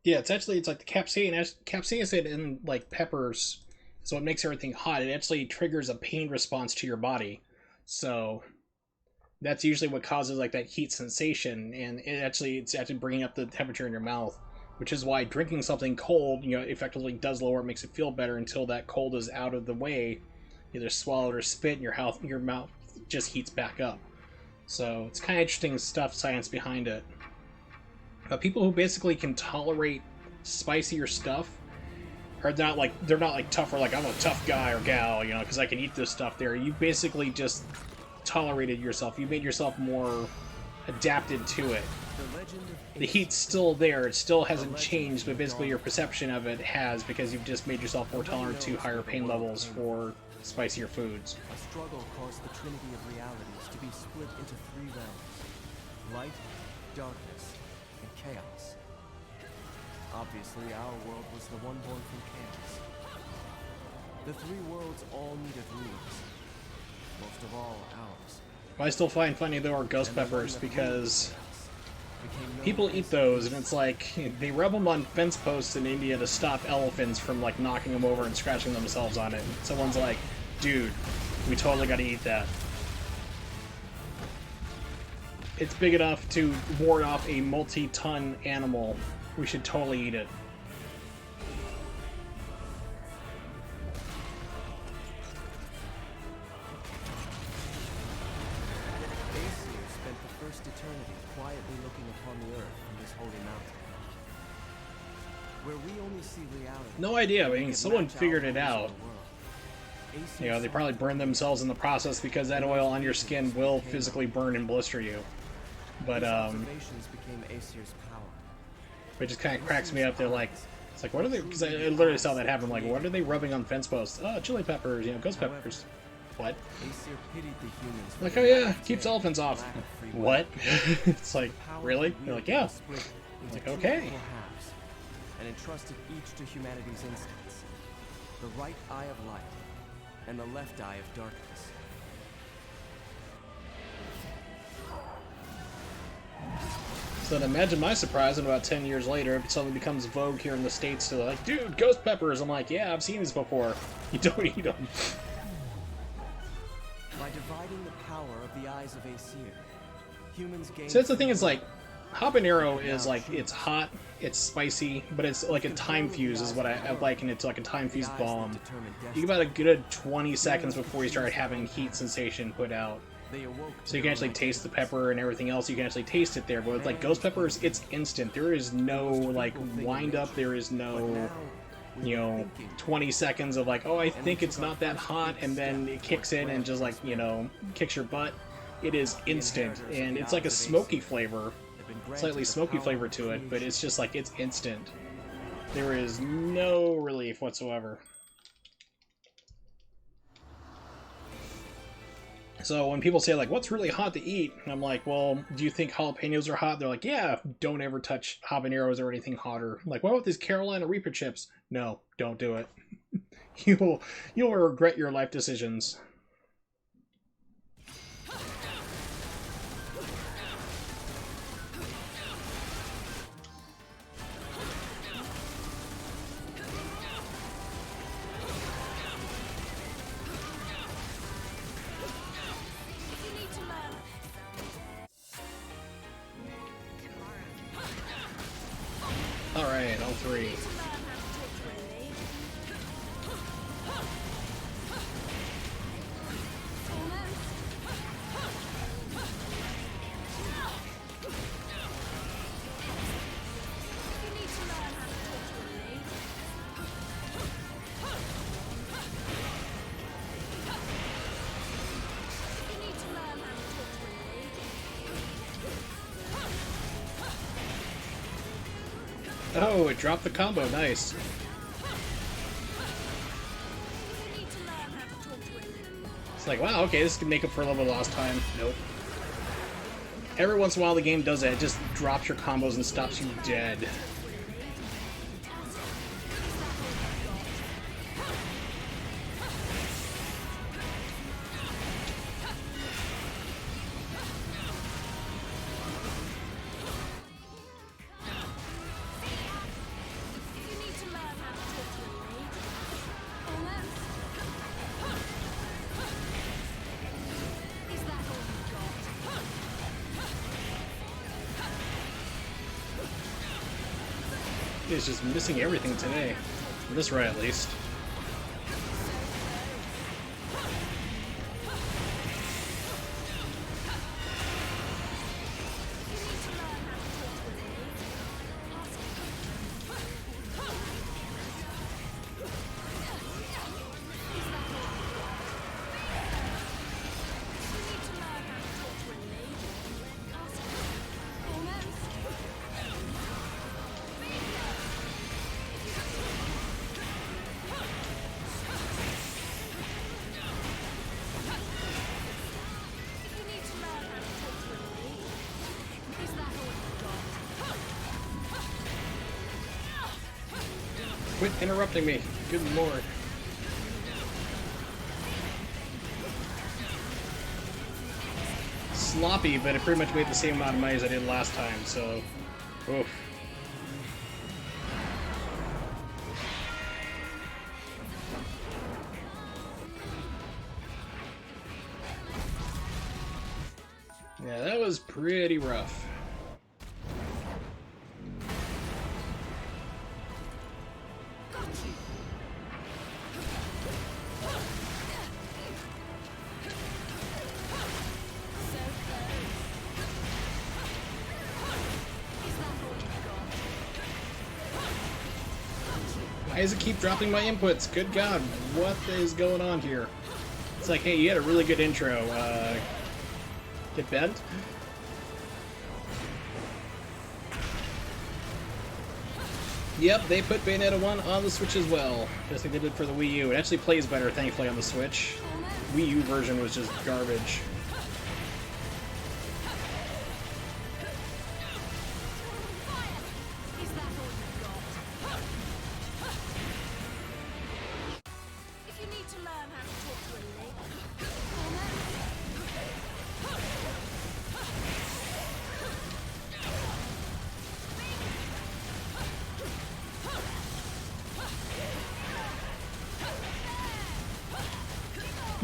Yeah, it's like the capsaicin in like peppers, so it makes everything hot. It actually triggers a pain response to your body, so that's usually what causes like that heat sensation, and it's actually bringing up the temperature in your mouth, which is why drinking something cold, effectively does lower it, makes it feel better until that cold is out of the way, either swallowed or spit, and your mouth just heats back up. So it's kind of interesting stuff, science behind it. People who basically can tolerate spicier stuff are not like tough, or like I'm a tough guy or gal, because I can eat this stuff. There, you basically just tolerated yourself. You made yourself more adapted to it. The heat's still there. It still hasn't changed, but basically your perception of it has, because you've just made yourself more tolerant to higher pain levels for spicier foods. A struggle caused the trinity of realities to be split into three realms: light, darkness, and chaos. Obviously, our world was the one born from chaos. The three worlds all needed rulers. Most of all, ours. What I still find funny, though, are ghost peppers, because people eat those, and it's like, they rub them on fence posts in India to stop elephants from, like, knocking them over and scratching themselves on it. Someone's like, dude, we totally gotta eat that. It's big enough to ward off a multi-ton animal. We should totally eat it. Eternity quietly looking upon the earth from this holy mountain, where we only see reality. No idea. I mean, someone figured it out. They probably burned themselves in the process, because that oil on your skin will physically burn and blister you. But it just kind of cracks me up. They're like, it's like, what are they? Because I literally saw that happen. Like, what are they rubbing on fence posts? Oh, chili peppers, ghost peppers. What? Like, oh yeah, keeps elephants off. What? It's like, really? You're like, yeah. It's like, okay. And entrusted each to humanity's instincts: the right eye of light and the left eye of darkness. So then imagine my surprise when about 10 years later it suddenly becomes vogue here in the States to like, dude, ghost peppers. I'm like, yeah, I've seen these before. You don't eat them. By dividing the power of the eyes of Aesir, humans gain. So that's the thing, is like, habanero is like, it's hot, it's spicy, but it's like a time fuse is what I liken it to, like a time fuse bomb. You get about a good 20 seconds before you start having heat sensation put out. So you can actually taste the pepper and everything else, you can actually taste it there. But with like ghost peppers, it's instant. There is no like wind up, there is no 20 seconds of like, oh, I think it's not that hot, and then it kicks in and just like, kicks your butt. It is instant, and it's like a smoky flavor, slightly smoky flavor to it, but it's just like, it's instant. There is no relief whatsoever. So when people say like, what's really hot to eat? And I'm like, well, do you think jalapenos are hot? They're like, yeah, don't ever touch habaneros or anything hotter. I'm like, what about these Carolina Reaper chips? No, don't do it. You'll regret your life decisions. Alright, all three. Oh, it dropped the combo, nice. It's like, wow, okay, this can make up for a little bit of lost time. Nope. Every once in a while the game does that, it just drops your combos and stops you dead. is just missing everything today. For this run, at least. Quit interrupting me. Good lord. Sloppy, but it pretty much made the same amount of money as I did last time, so... Oof. Yeah, that was pretty rough. Why does it keep dropping my inputs? Good God, what is going on here? It's like, hey, you had a really good intro. Get bent? Yep, they put Bayonetta 1 on the Switch as well, just like they did for the Wii U. It actually plays better, thankfully, on the Switch. Wii U version was just garbage.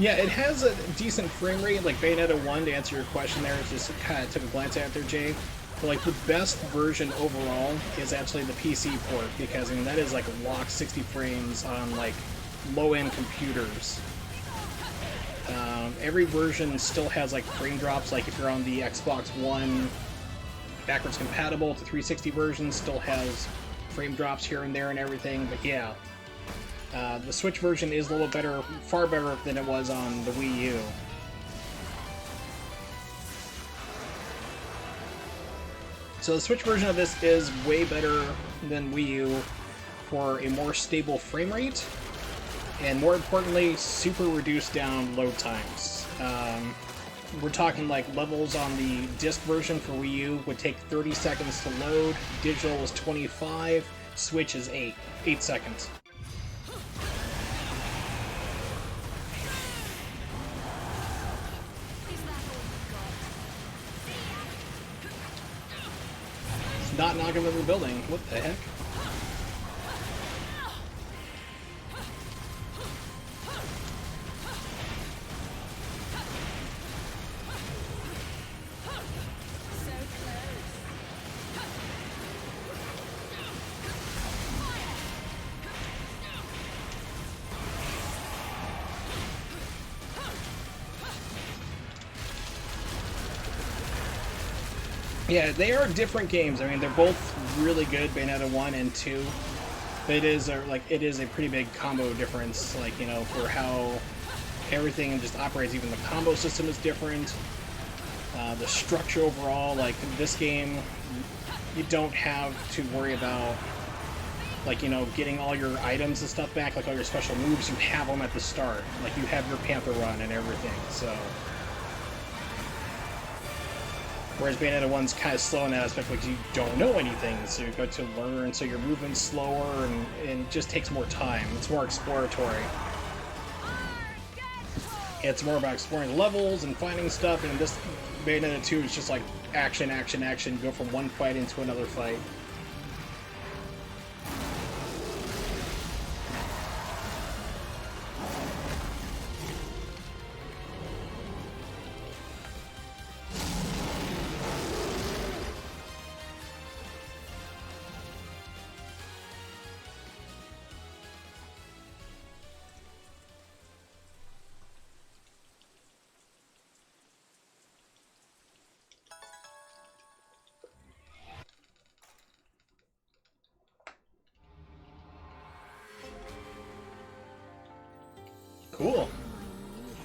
Yeah, it has a decent frame rate, like Bayonetta 1, to answer your question there, just kind of took a glance at it there, Jay. But like the best version overall is actually the PC port, because I mean that is like locked 60 frames on like low-end computers. Every version still has like frame drops, like if you're on the Xbox One backwards compatible, the 360 version still has frame drops here and there and everything, but yeah. The Switch version is a little better, far better than it was on the Wii U. So the Switch version of this is way better than Wii U for a more stable frame rate, and more importantly, super reduced down load times. We're talking like levels on the disc version for Wii U would take 30 seconds to load, digital was 25, Switch is 8 seconds. Not knocking over the building. What the heck? Yeah, they are different games. I mean, they're both really good, Bayonetta 1 and 2. But it is a pretty big combo difference, like, you know, for how everything just operates. Even the combo system is different. The structure overall, like this game, you don't have to worry about, like, you know, getting all your items and stuff back, like all your special moves. You have them at the start. Like, you have your Panther run and everything, so... Whereas Bayonetta 1's kind of slow in that aspect because you don't know anything, so you go to learn, so you're moving slower, and it just takes more time. It's more exploratory. It's more about exploring levels and finding stuff, and this Bayonetta 2 is just like action, action, action, go from one fight into another fight.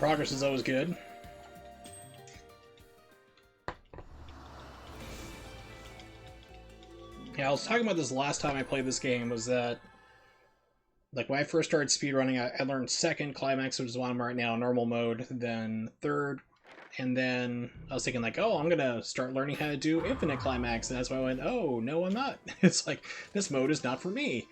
Progress is always good. Yeah, I was talking about this last time I played this game, was that, like, when I first started speedrunning, I learned second climax, which is what I'm right now, normal mode, then third, and then I was thinking, like, oh, I'm gonna start learning how to do infinite climax, and that's why I went, oh, no, I'm not. It's like, this mode is not for me.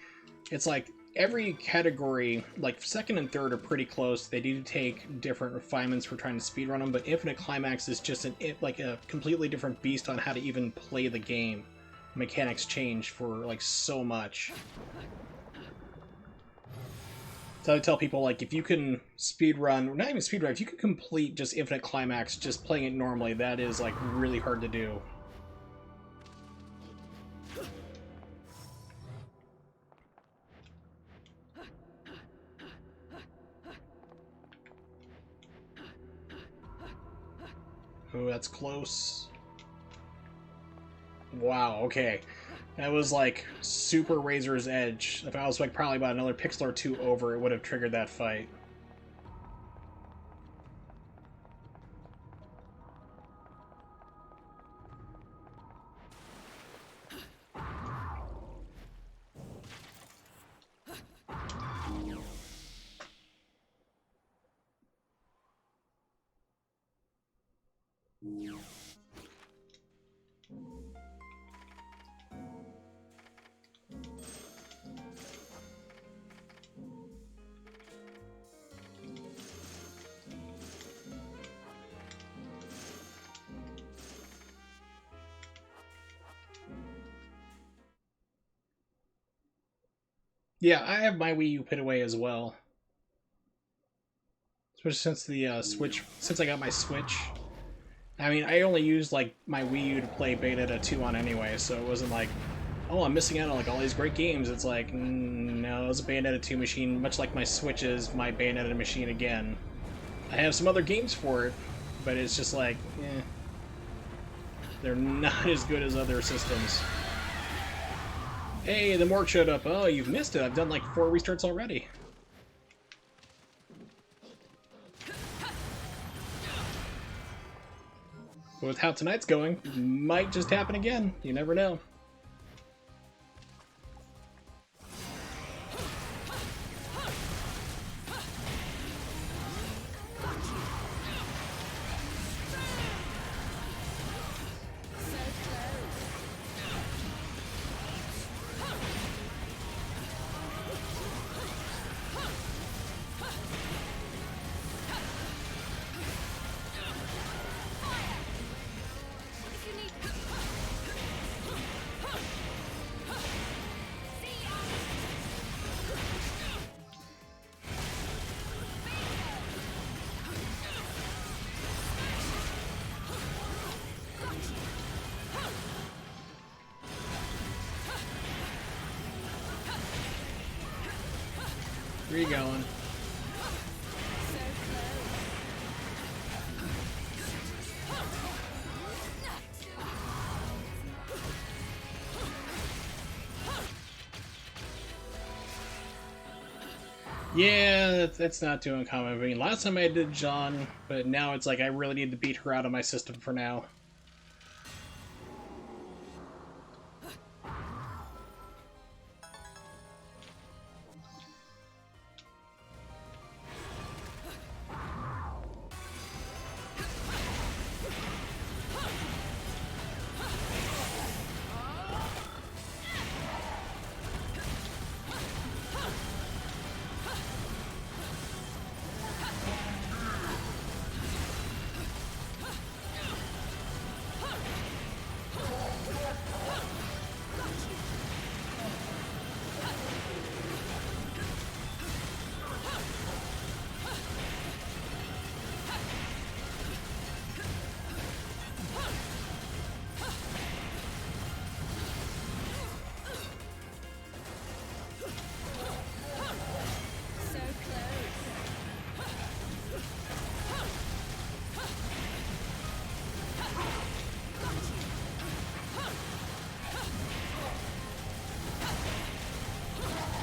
It's like, every category, like, second and third are pretty close. They do take different refinements for trying to speedrun them, but infinite climax is just like a completely different beast on how to even play the game. Mechanics change for, like, so much. So I tell people, like, if you can speedrun, not even speedrun, if you can complete just infinite climax just playing it normally, that is, like, really hard to do. Oh, that's close. Wow, okay. That was, like, super razor's edge. If I was, like, probably about another pixel or two over, it would have triggered that fight. Yeah, I have my Wii U put away as well. Especially since the Switch, since I got my Switch. I mean, I only used, like, my Wii U to play Bayonetta 2 on anyway, so it wasn't like, oh, I'm missing out on, like, all these great games. It's like, no, it was a Bayonetta 2 machine, much like my Switch is my Bayonetta machine again. I have some other games for it, but it's just like, eh. They're not as good as other systems. Hey, the morgue showed up. Oh, you've missed it. I've done like 4 restarts already. But with how tonight's going, might just happen again. You never know. Where are you going? Yeah, that's not too uncommon. I mean, last time I did John, but now it's like I really need to beat her out of my system for now.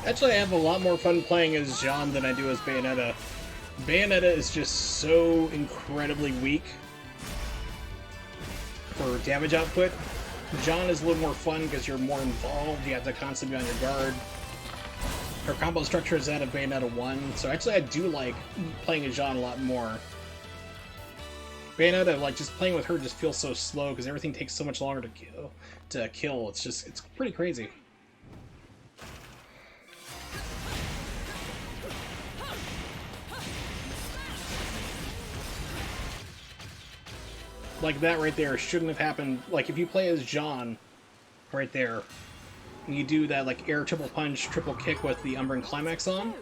Actually, I have a lot more fun playing as Jean than I do as Bayonetta. Bayonetta is just so incredibly weak for damage output. Jean is a little more fun because you're more involved, you have to constantly be on your guard. Her combo structure is that of Bayonetta 1, so actually I do like playing as Jean a lot more. Bayonetta, like, just playing with her just feels so slow because everything takes so much longer to kill. It's pretty crazy. Like, that right there shouldn't have happened. Like, if you play as Jean right there, and you do that, like, air triple punch, triple kick with the Umbran Climax on,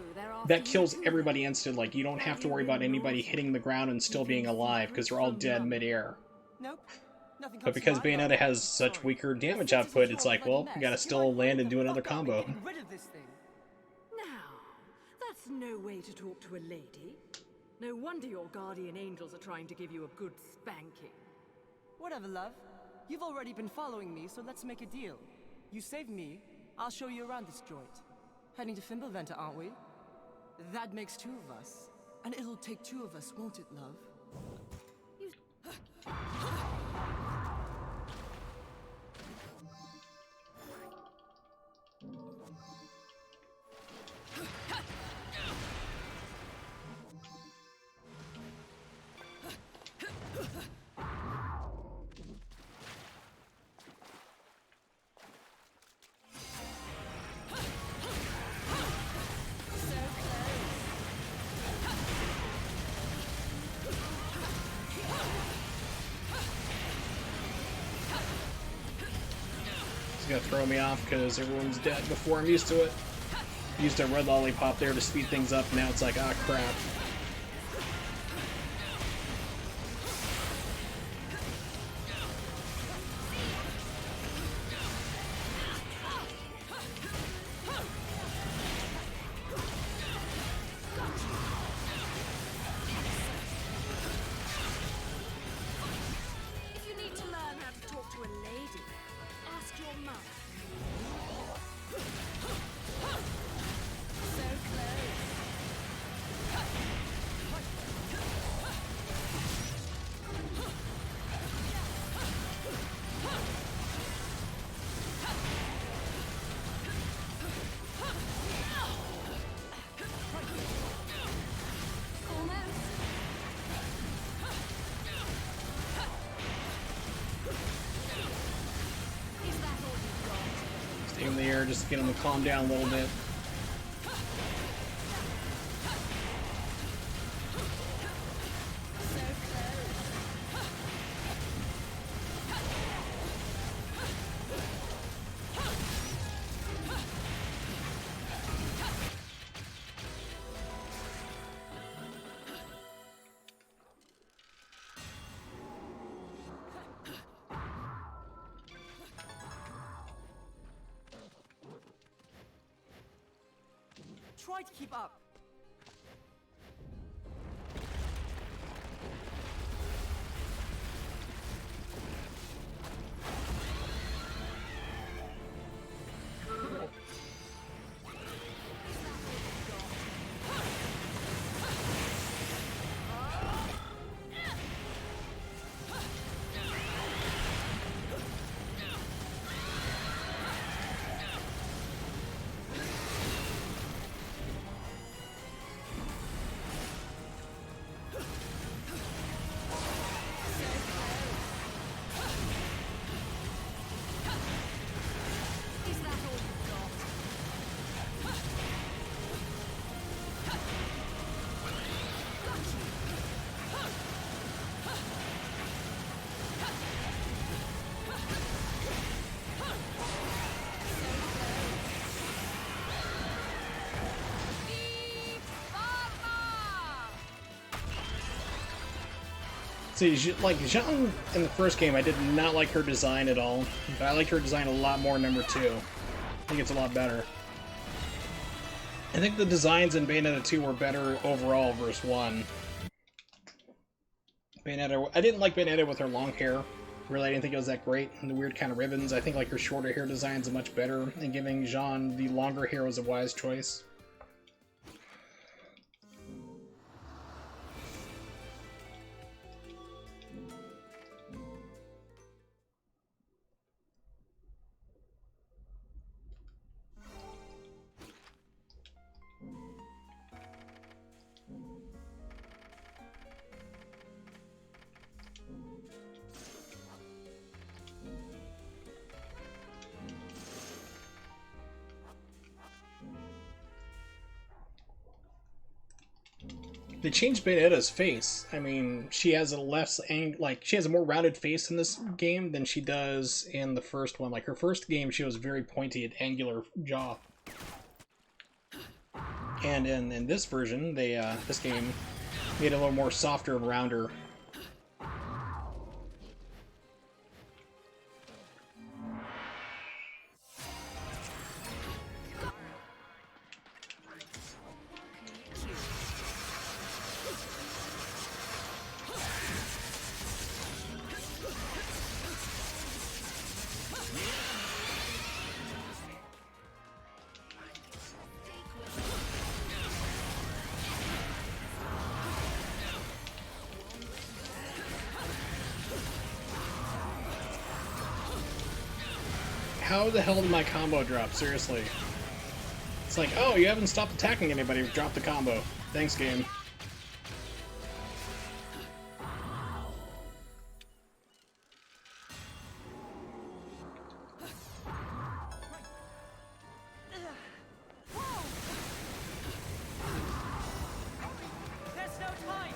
that kills everybody instant. Like, you don't have to worry about anybody hitting the ground and still being alive, because they're all dead mid-air. But because Bayonetta has such weaker damage output, it's like, well, you gotta still land and do another combo. Now, that's no way to talk to a lady. No wonder your guardian angels are trying to give you a good spanking. Whatever, love. You've already been following me, so let's make a deal. You save me, I'll show you around this joint. Heading to Fimbulventa, aren't we? That makes 2 of us. And it'll take 2 of us, won't it, love? It's gonna throw me off because everyone's dead before I'm used to it. Used a red lollipop there to speed things up, now it's like, ah, crap. If you need to learn how to talk to a lady, ask your mum. So close. Almost. Is that all you've got? Stay in the air, just get him to calm down a little bit. So close. Try to keep up. Is that all you've got? See, like, Jean in the first game, I did not like her design at all, but I like her design a lot more in number 2. I think it's a lot better. I think the designs in Bayonetta 2 were better overall versus 1. Bayonetta, I didn't like Bayonetta with her long hair. Really, I didn't think it was that great. And the weird kind of ribbons. I think like her shorter hair designs are much better, and giving Jean the longer hair was a wise choice. They changed Bayonetta's face. I mean, she has she has a more rounded face in this game than she does in the first one. Like her first game, she was very pointy and angular jaw. And in this version, this game made it a little more softer and rounder. How the hell did my combo drop? Seriously. It's like, oh, you haven't stopped attacking anybody. Drop the combo. Thanks, game. There's no time.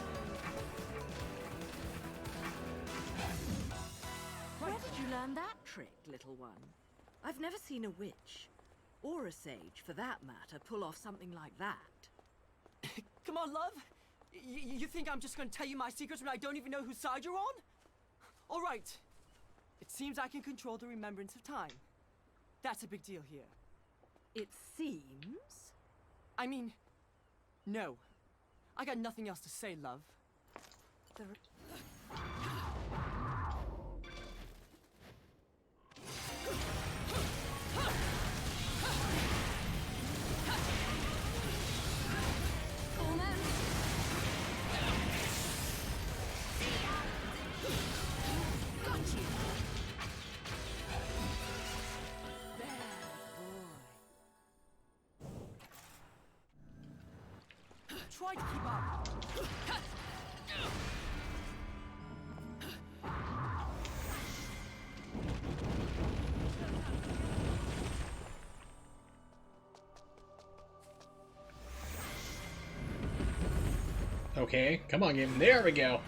Where did you learn that trick, little one? I've never seen a witch, or a sage for that matter, pull off something like that. Come on, love. You think I'm just gonna tell you my secrets when I don't even know whose side you're on? All right. It seems I can control the remembrance of time. That's a big deal here. It seems? I mean, no. I got nothing else to say, love. The Try to keep up. Okay, come on, game. There we go.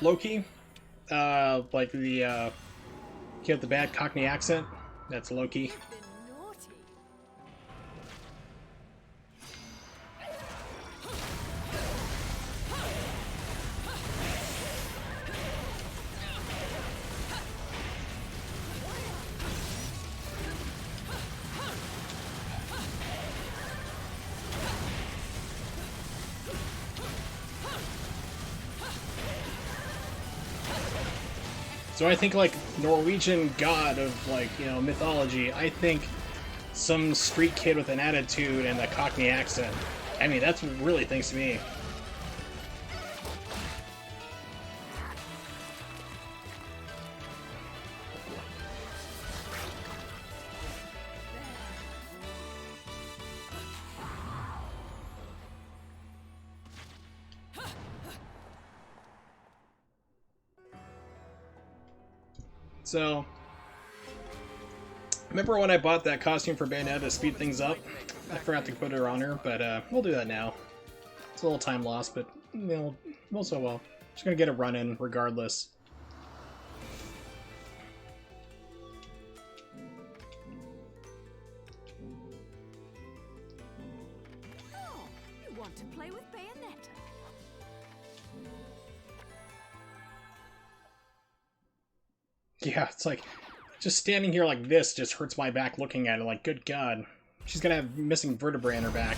Loki, like the kid with the bad Cockney accent. That's Loki. You've been naughty. So I think like Norwegian god of like, you know, mythology, I think some street kid with an attitude and a Cockney accent. I mean, that's what really thinks to me. So, remember when I bought that costume for Bayonetta to speed things up? I forgot to put her on her, but we'll do that now. It's a little time lost, but you know, also well. Just gonna get a run in regardless. Oh, you want to play with Bayonetta? Yeah, it's like, just standing here like this just hurts my back looking at it, like, good god. She's gonna have missing vertebrae in her back.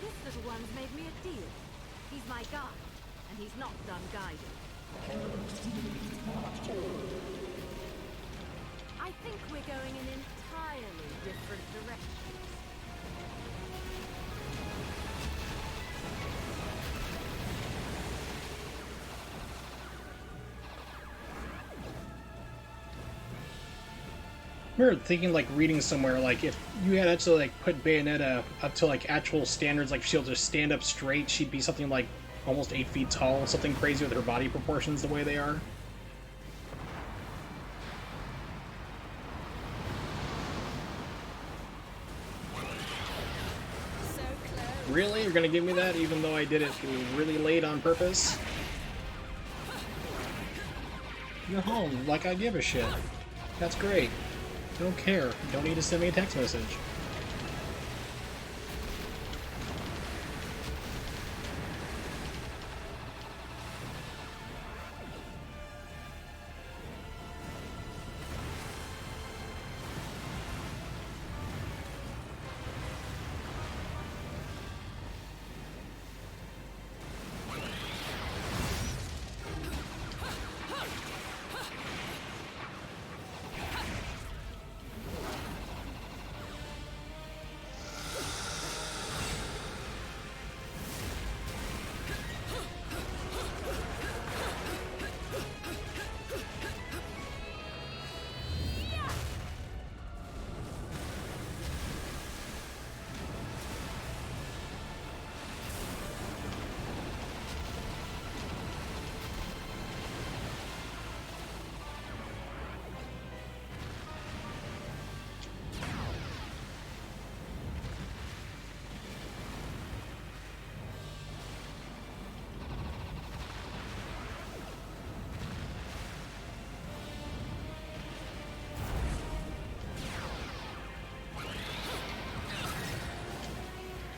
This little one's made me a deal. He's my guide, and he's not done guiding. I think we're going in entirely different directions. remember thinking, like, reading somewhere, like, if you had actually, like, put Bayonetta up to, like, actual standards, like, she'll just stand up straight, she'd be something like almost 8 feet tall, something crazy with her body proportions the way they are. So close. Really? You're gonna give me that, even though I did it really late on purpose? You're home, like I give a shit. That's great. Don't care. Don't need to send me a text message.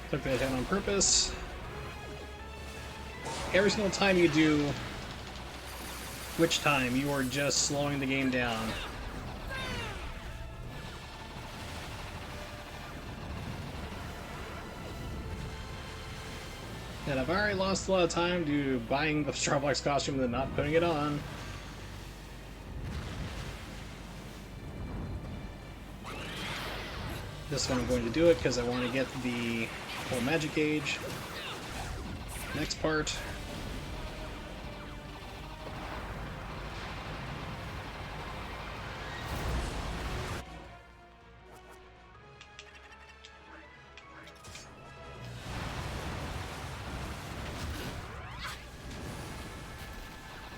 Took that hit on purpose. Every single time you do Witch Time, you are just slowing the game down. And I've already lost a lot of time due to buying the Starbucks costume and then not putting it on. This one I'm going to do it because I want to get the whole magic gauge. Next part.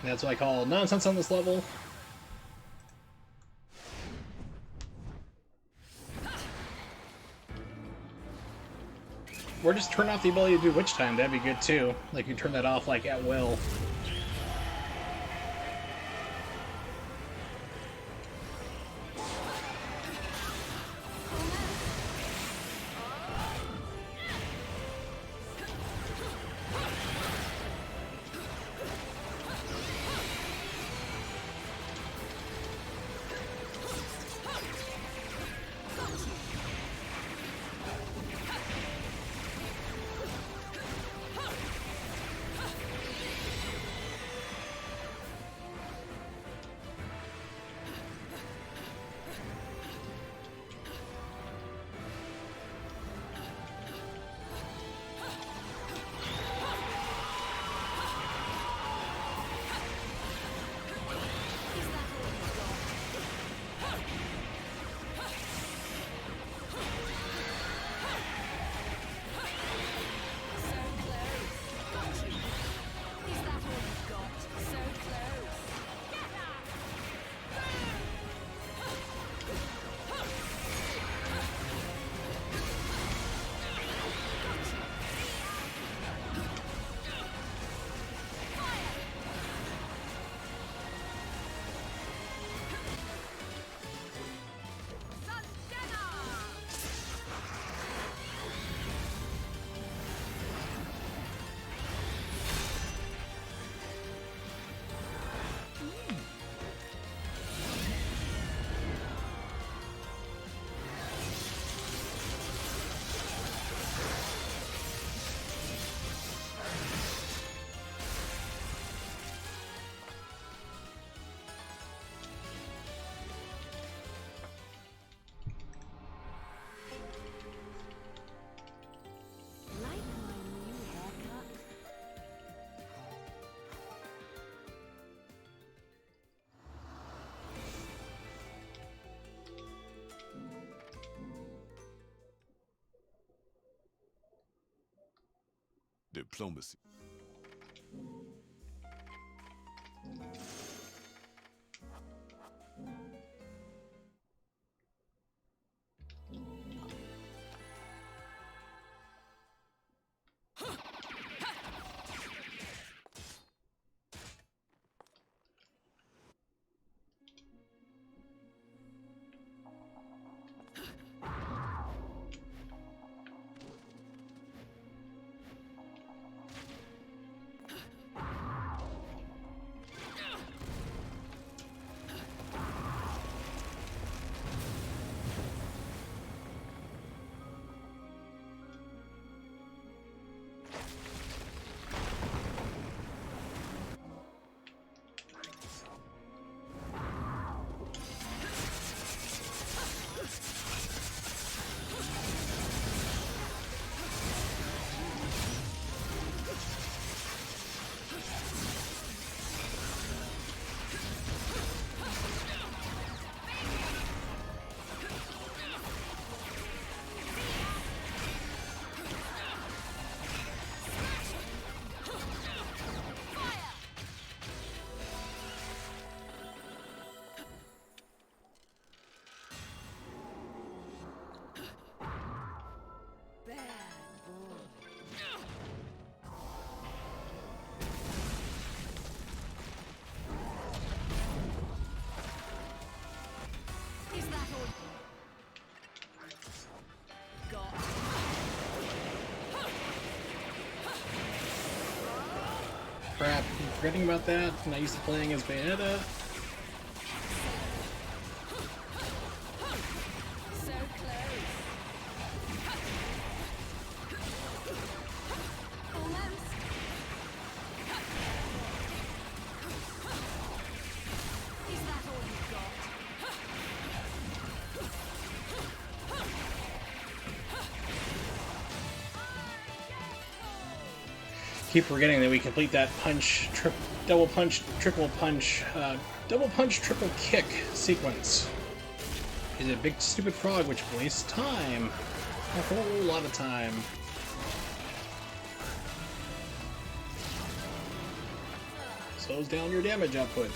That's what I call nonsense on this level. Or just turn off the ability to do Witch Time, that'd be good too. Like you turn that off like at will. diplomacy. Is that all? Got. Crap, I'm forgetting about that. I'm not used to playing as Bayonetta. So close. Almost. Is that all you got? Keep forgetting that we complete that double punch, triple punch, triple kick sequence. He's a big stupid frog which wastes time. A whole lot of time. Slows down your damage output.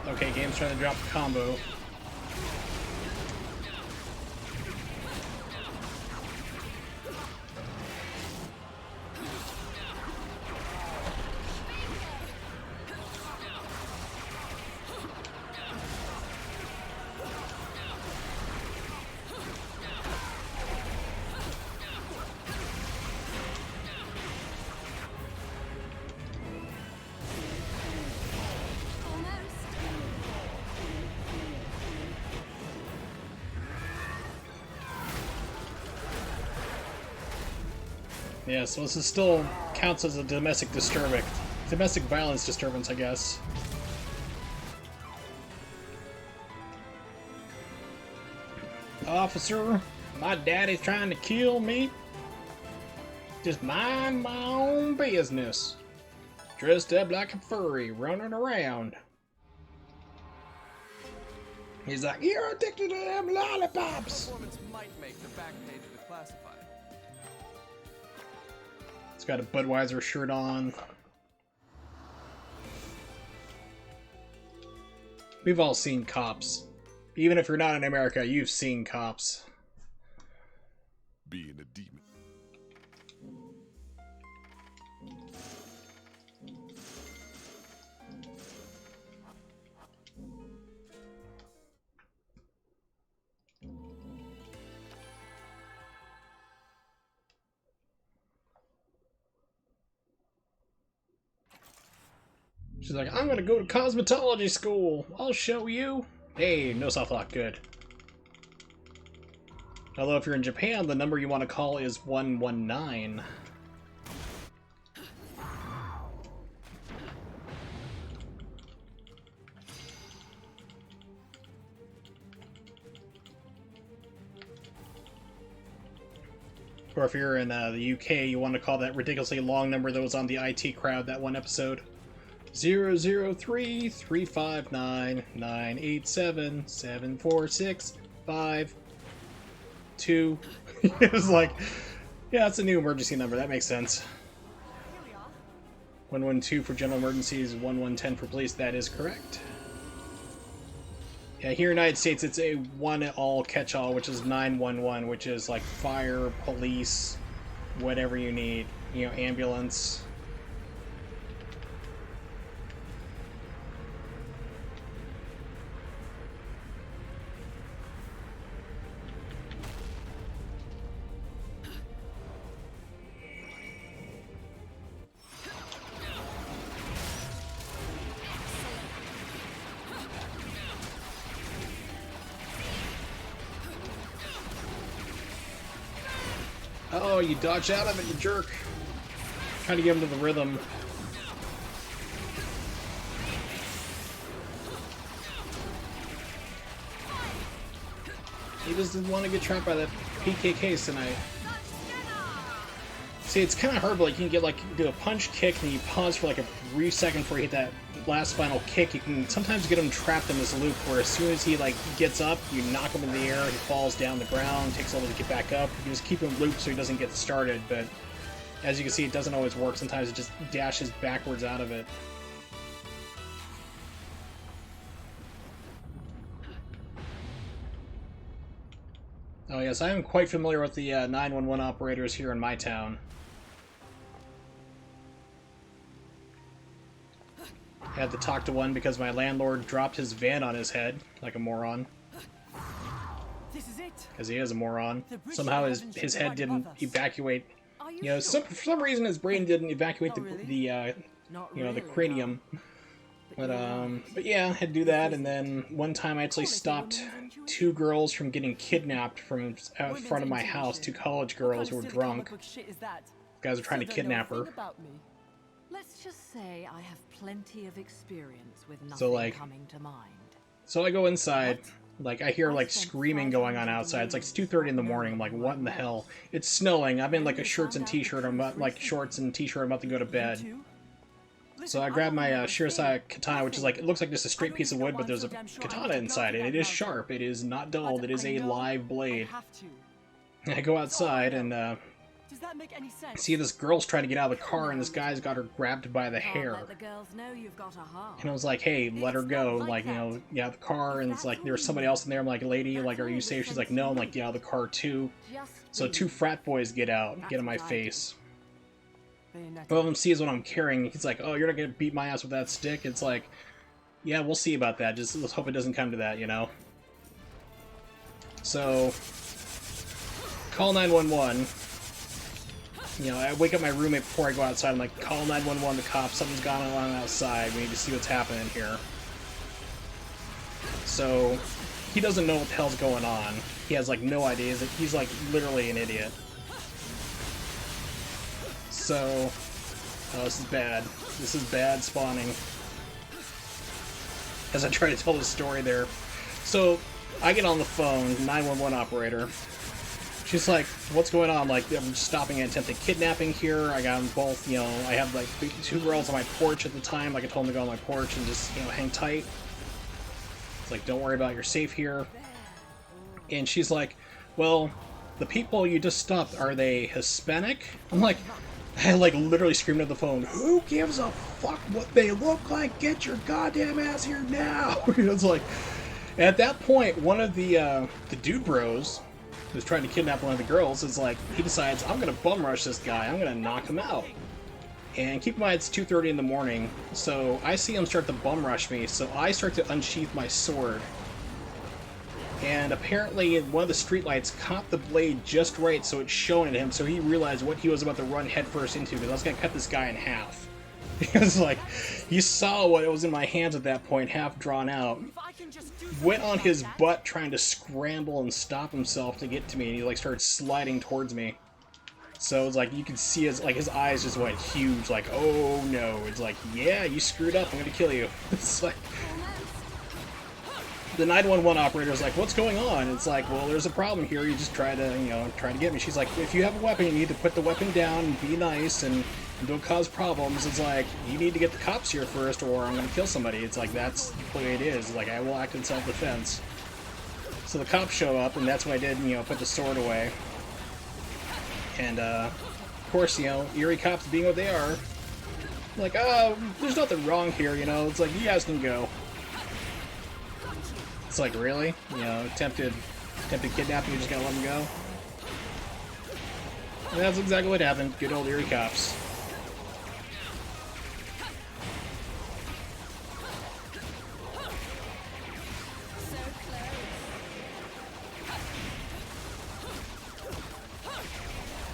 Okay, game's trying to drop a combo. Yeah, so this is still counts as a domestic violence disturbance, I guess. Officer, my daddy's trying to kill me. Just mind my own business. Dressed up like a furry, running around. He's like, you're addicted to them lollipops. Performance might make the back page of the classified. It's got a Budweiser shirt on. We've all seen Cops. Even if you're not in America, you've seen Cops. Being a demon. She's like, I'm gonna go to cosmetology school. I'll show you. Hey, no soft lock, good. Although if you're in Japan, the number you want to call is 119. Or if you're in the UK, you want to call that ridiculously long number that was on the IT crowd that one episode. 003-359-987-746-5-2. It was like, yeah, it's a new emergency number. That makes sense. 112 for general emergencies, 1110 for police. That is correct. Yeah, here in the United States, it's a one-all catch-all, which is 911, which is like fire, police, whatever you need. You know, ambulance. Oh, you dodge out of it, you jerk. Trying to get him to the rhythm. He just didn't want to get trapped by that PKK tonight. See, it's kind of hard, but like you can get like do a punch kick and you pause for like a brief second before you hit that last final kick. You can sometimes get him trapped in this loop where as soon as he like gets up, you knock him in the air, he falls down the ground, takes a little to get back up. You just keep him looped so he doesn't get started, but as you can see, it doesn't always work. Sometimes it just dashes backwards out of it. Oh yes, I am quite familiar with the 911 operators here in my town. I had to talk to one because my landlord dropped his van on his head, like a moron. This is it. Because he is a moron. Somehow his head didn't evacuate. You know, for some reason his brain didn't evacuate the cranium. But yeah, I had to do that, and then one time I actually stopped two girls from getting kidnapped from out front of my house. Two college girls who were drunk. Guys were trying to kidnap her. Let's just say I have plenty of experience with nothing coming to mind. So I go inside, like I hear like screaming going on outside. It's like it's 2:30 in the morning. I'm like, what in the hell? It's snowing. I'm in like a shorts and t-shirt. I'm about, like shorts and t-shirt. I'm about to go to bed. So I grab my Shirai katana, which is like, it looks like just a straight piece of wood, but there's a katana inside it. It is sharp. It is not dulled. It is a live blade. I go outside and see this girl's trying to get out of the car, and this guy's got her grabbed by the hair. And I was like, hey, let her go. Like, you know, get out of the car. And it's like, there's somebody else in there. I'm like, lady, like, are you safe? She's like, no. I'm like, get out of the car too. So two frat boys get out, get in my face. One of them sees what I'm carrying. He's like, oh, you're not gonna beat my ass with that stick? It's like, yeah, we'll see about that. Just let's hope it doesn't come to that, you know? So, call 911. You know, I wake up my roommate before I go outside. I'm like, call 911, the cops. Something's gone on outside. We need to see what's happening here. So, he doesn't know what the hell's going on. He has, like, no idea. He's, like, literally an idiot. So, oh, this is bad. This is bad spawning. As I try to tell the story there. So, I get on the phone, 911 operator. She's like, what's going on? Like, I'm stopping an attempted kidnapping here. I got them both, you know, I have like two girls on my porch at the time. Like, I told them to go on my porch and just, you know, hang tight. It's like, don't worry about it, you're safe here. And she's like, well, the people you just stopped, are they Hispanic? I'm like, I like literally screamed at the phone, who gives a fuck what they look like? Get your goddamn ass here now! It's like, at that point, one of the dude bros who's trying to kidnap one of the girls is like, he decides, I'm gonna bum rush this guy, I'm gonna knock him out. And keep in mind, it's 2:30 in the morning, so I see him start to bum rush me, so I start to unsheath my sword. And apparently one of the streetlights caught the blade just right so it's shone at him, so he realized what he was about to run headfirst into, because I was going to cut this guy in half. He was like, he saw what was in my hands at that point, half drawn out. If I can just do Went something on about his that. butt trying to scramble and stop himself to get to me, and he like started sliding towards me. So it was like you could see his eyes just went huge, like, oh no. It's like, yeah, you screwed up, I'm gonna kill you. It's like the 911 operator is like, what's going on? It's like, well, there's a problem here. You just try to get me. She's like, if you have a weapon, you need to put the weapon down and be nice and don't cause problems. It's like, you need to get the cops here first or I'm going to kill somebody. It's like, that's the way it is. Like, I will act in self-defense. So the cops show up, and that's what I did, put the sword away. And, of course, eerie cops being what they are, like, oh, there's nothing wrong here, It's like, you guys can go. It's like, really? Attempted kidnapping, you just gotta let them go? And that's exactly what happened. Good old eerie cops.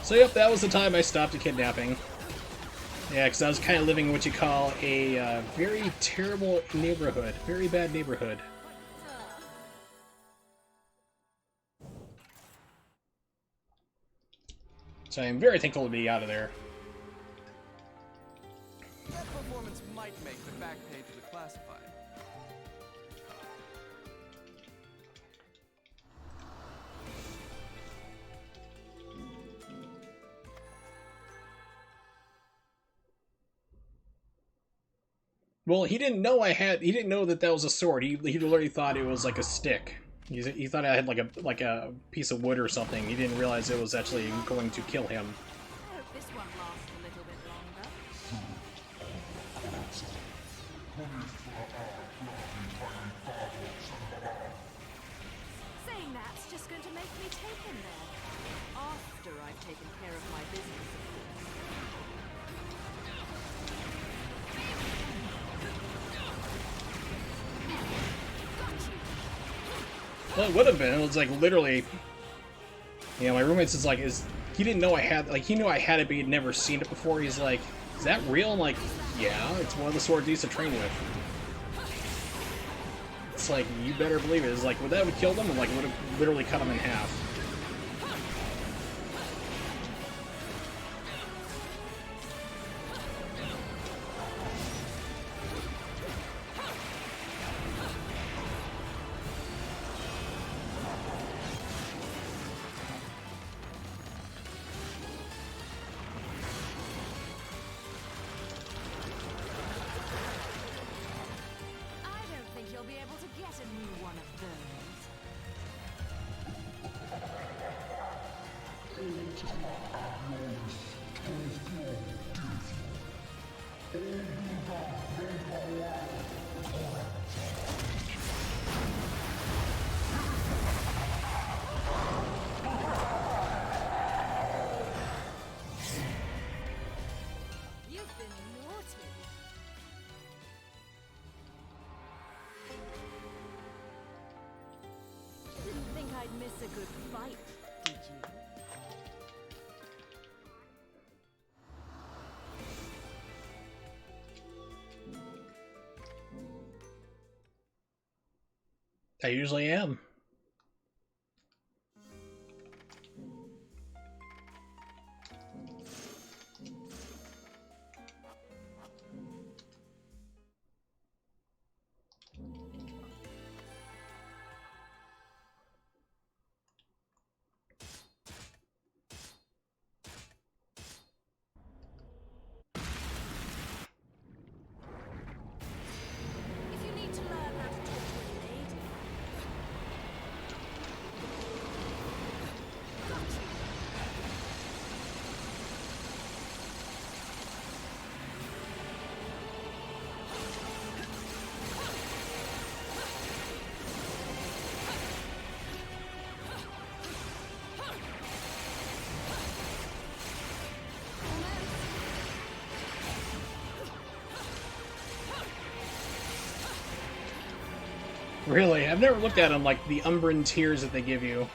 So yep, that was the time I stopped the kidnapping. Yeah, because I was kind of living in what you call a very terrible neighborhood. Very bad neighborhood. So I am very thankful to be out of there. That performance might make the back page of the classified. Well, he didn't know he didn't know that was a sword. He literally thought it was like a stick. He thought I had like a piece of wood or something. He didn't realize it was actually going to kill him. I hope this one lasts a little bit longer. Saying that's just going to make me take him there. After I've taken care of my business, of course. Well, it would have been. It was like literally. My roommate's he didn't know I had, he knew I had it, but he'd never seen it before. He's like, is that real? I'm like, yeah, it's one of the swords he used to train with. It's like, you better believe it. It's like, would that have killed him? I'm like, would have literally cut him in half. I don't think you'll be able to get a new one of those. You've been naughty. Didn't think I'd miss a good fight, did you? I usually am. If you need to learn how to talk to a lady. Got you. Really? I've never looked at them, like the Umbran tears that they give you.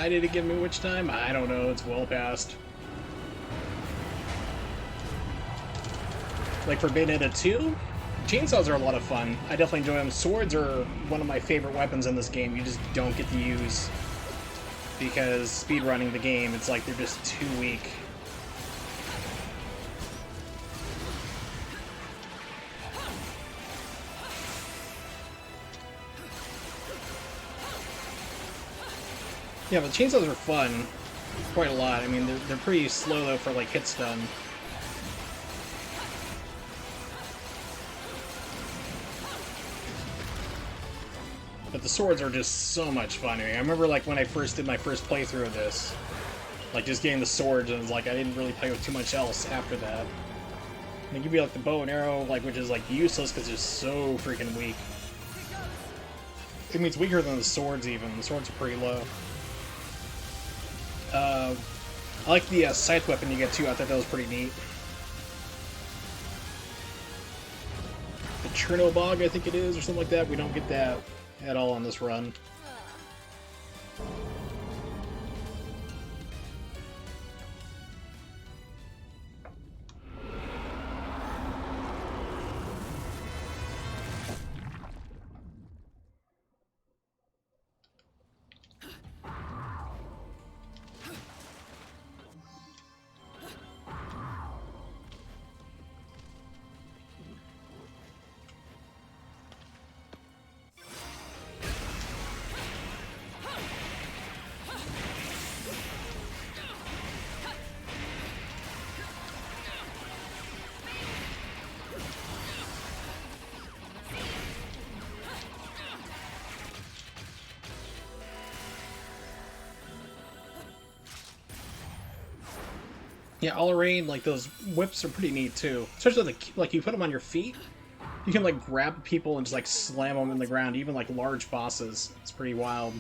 Why did it give me witch time? I don't know, it's well past. Like for Bayonetta 2, chainsaws are a lot of fun. I definitely enjoy them. Swords are one of my favorite weapons in this game. You just don't get to use because speedrunning the game, it's like they're just too weak. Yeah, but chainsaws are fun. Quite a lot. I mean, they're pretty slow, though, for, like, hit stun. But the swords are just so much fun. I remember, like, when I first did my first playthrough of this, like, just getting the swords, and it was like, I didn't really play with too much else after that. They give you, like, the bow and arrow, like, which is, like, useless because it's so freaking weak. I mean, it's weaker than the swords, even. The swords are pretty low. I like the scythe weapon you get too. I thought that was pretty neat. The Chernobog, I think it is, or something like that. We don't get that at all on this run. Yeah, all rain, like those whips are pretty neat too. Especially like you put them on your feet, you can like grab people and just like slam them in the ground, even like large bosses. It's pretty wild.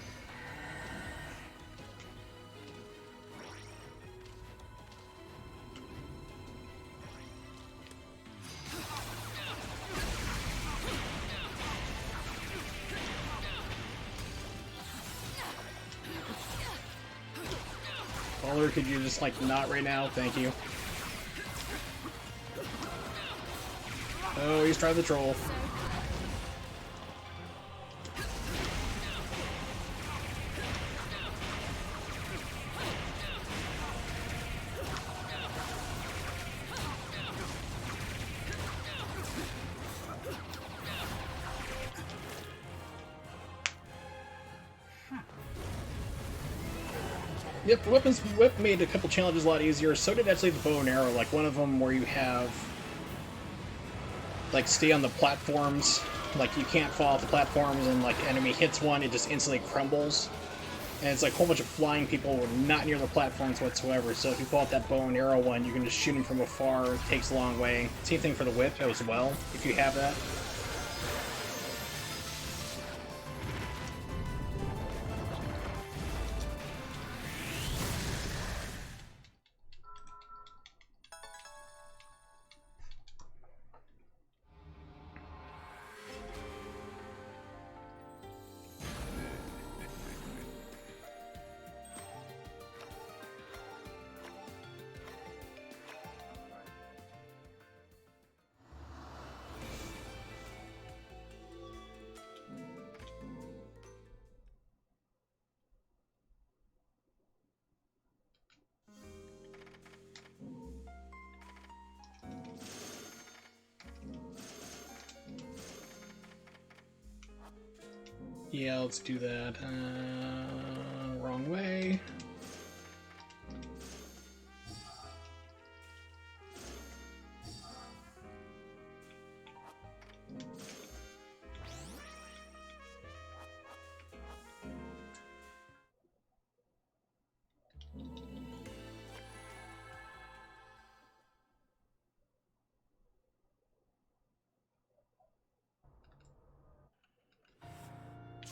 Baller, could you just like not right now? Thank you. Oh, he's trying to troll. Yep, the weapons whip made a couple challenges a lot easier. So did actually the bow and arrow. Like one of them where you have like stay on the platforms. Like you can't fall off the platforms, and like enemy hits one, it just instantly crumbles. And it's like a whole bunch of flying people not near the platforms whatsoever. So if you pull out that bow and arrow one, you can just shoot them from afar. It takes a long way. Same thing for the whip as well, if you have that. Yeah, let's do that. Wrong way.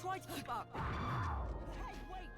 Try to keep up. Hey, wait!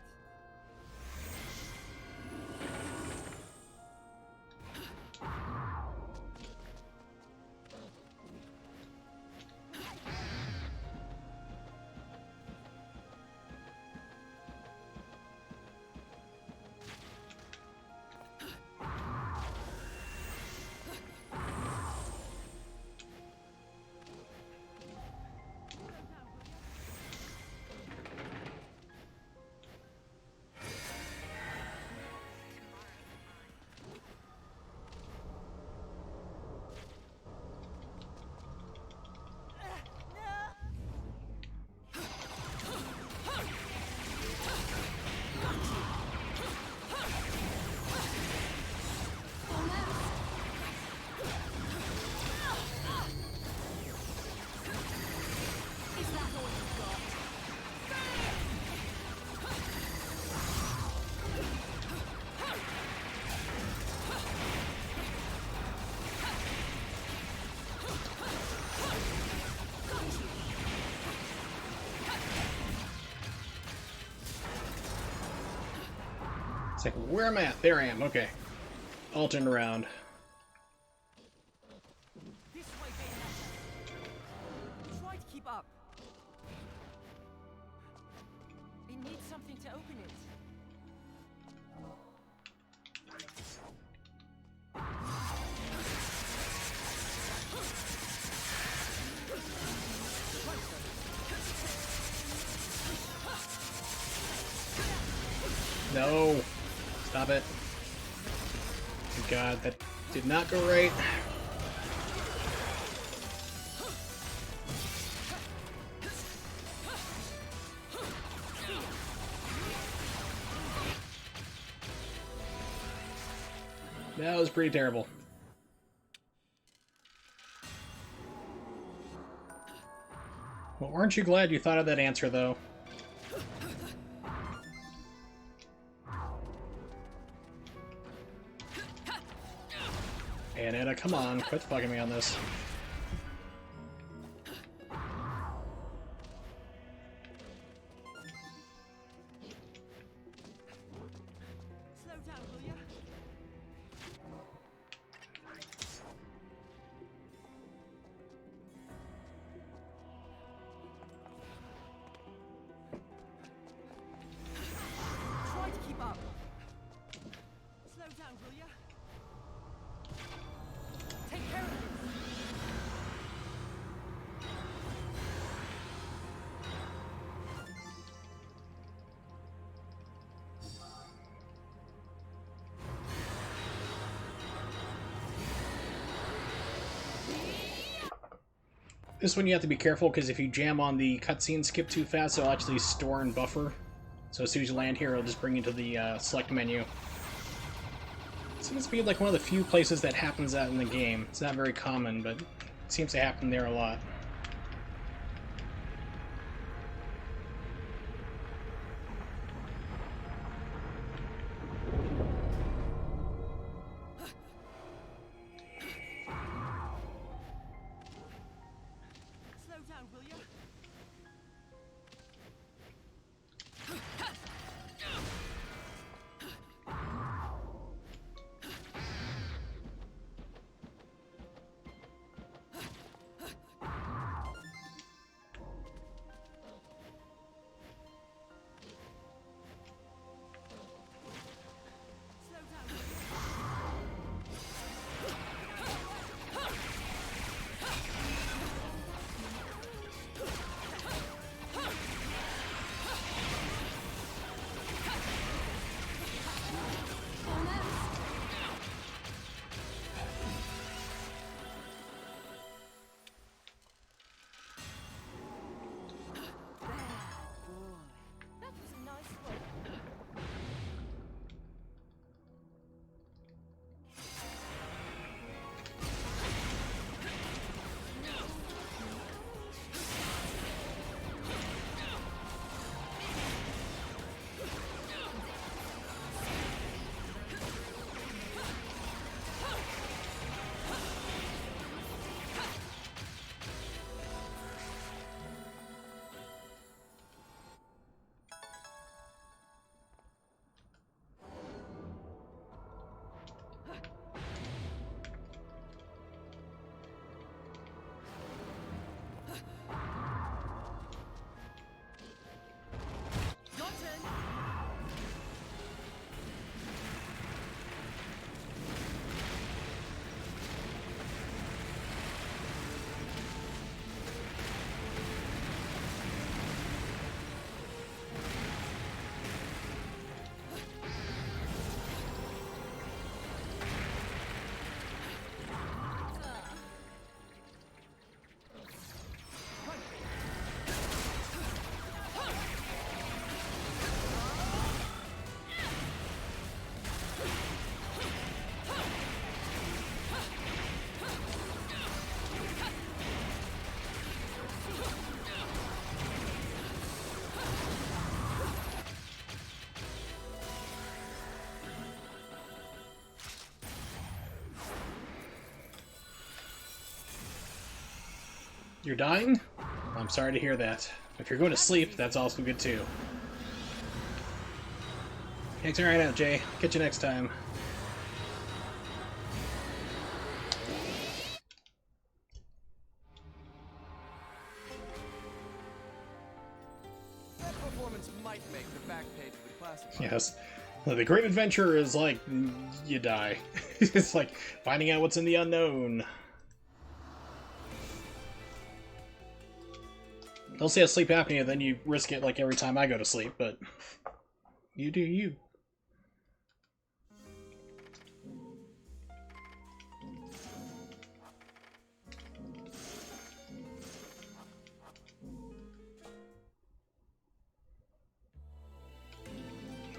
It's like, where am I at? There I am. Okay. All turned around. This way, Bayonetta. Try to keep up. It needs something to open it. No! Stop it. Oh God, that did not go right. That was pretty terrible. Well, aren't you glad you thought of that answer, though? Bayonetta, come on, quit fucking me on this. Slow down, will ya? Try to keep up. Slow down, will ya? Take care of this. This one you have to be careful, because if you jam on the cutscene skip too fast, it'll actually store and buffer. So as soon as you land here, it'll just bring you to the select menu. Seems to be like one of the few places that happens that in the game. It's not very common, but it seems to happen there a lot. Slow down, will ya? Slow down, will ya? That was a nice one. Your turn. You're dying? I'm sorry to hear that. If you're going to sleep, that's also good too. Thanks for hanging out, Jay. Catch you next time. That performance might make the back page of the classified. Yes. Well, the great adventure is like, you die. It's like finding out what's in the unknown. Don't say a sleep apnea, then you risk it like every time I go to sleep, but you do you.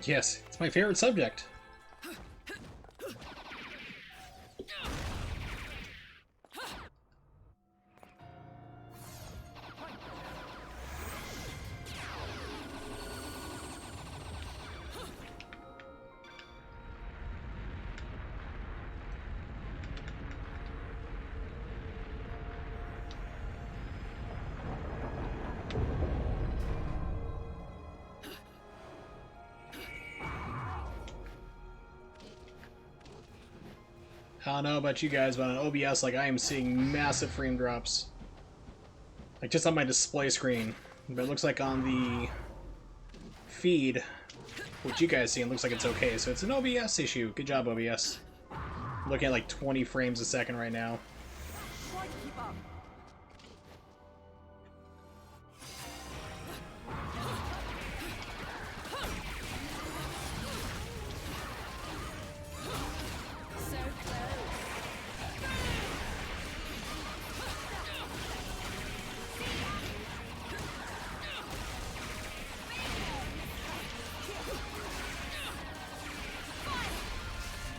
Yes, it's my favorite subject. I don't know about you guys, but on OBS, like, I am seeing massive frame drops. Like, just on my display screen. But it looks like on the feed, what you guys see, it looks like it's okay. So it's an OBS issue. Good job, OBS. I'm looking at like 20 frames a second right now. Try to keep up. So close.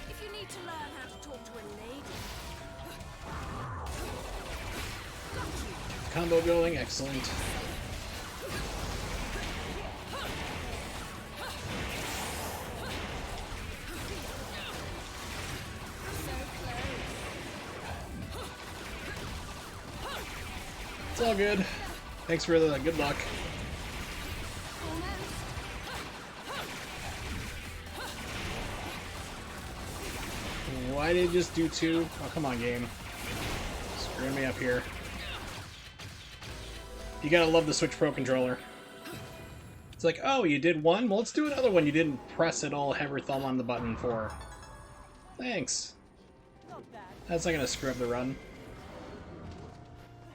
If you need to learn how to talk to a lady. Got you. Combo going, excellent. It's all good. Thanks for the good luck. Why did it just do 2? Oh, come on, game. Screwing me up here. You gotta love the Switch Pro controller. It's like, oh, you did 1? Well, let's do another one you didn't press at all, have your thumb on the button for. Thanks. Not bad. That's not gonna screw up the run.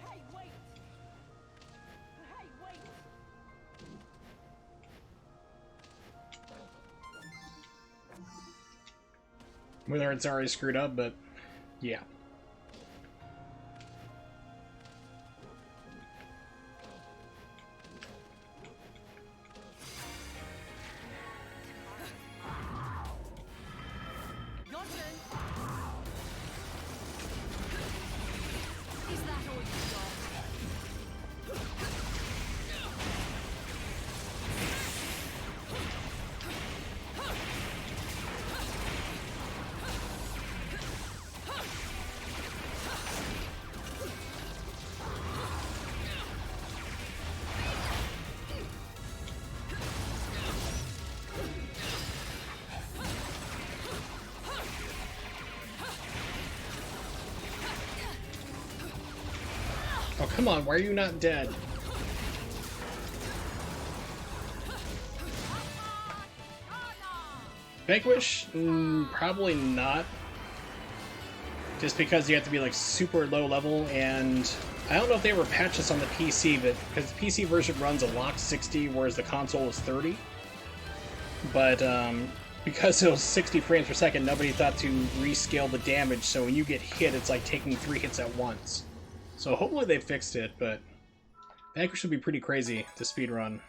Hey, wait. Hey, wait. Whether it's already screwed up, but yeah. Your turn. Is that all you got? Oh, come on, why are you not dead? Vanquish? Probably not. Just because you have to be like super low level, and I don't know if they ever patched this on the PC, but because the PC version runs a locked 60, whereas the console is 30. But because it was 60 frames per second, nobody thought to rescale the damage, so when you get hit, it's like taking 3 hits at once. So hopefully they fixed it, but Vanquish should be pretty crazy to speedrun.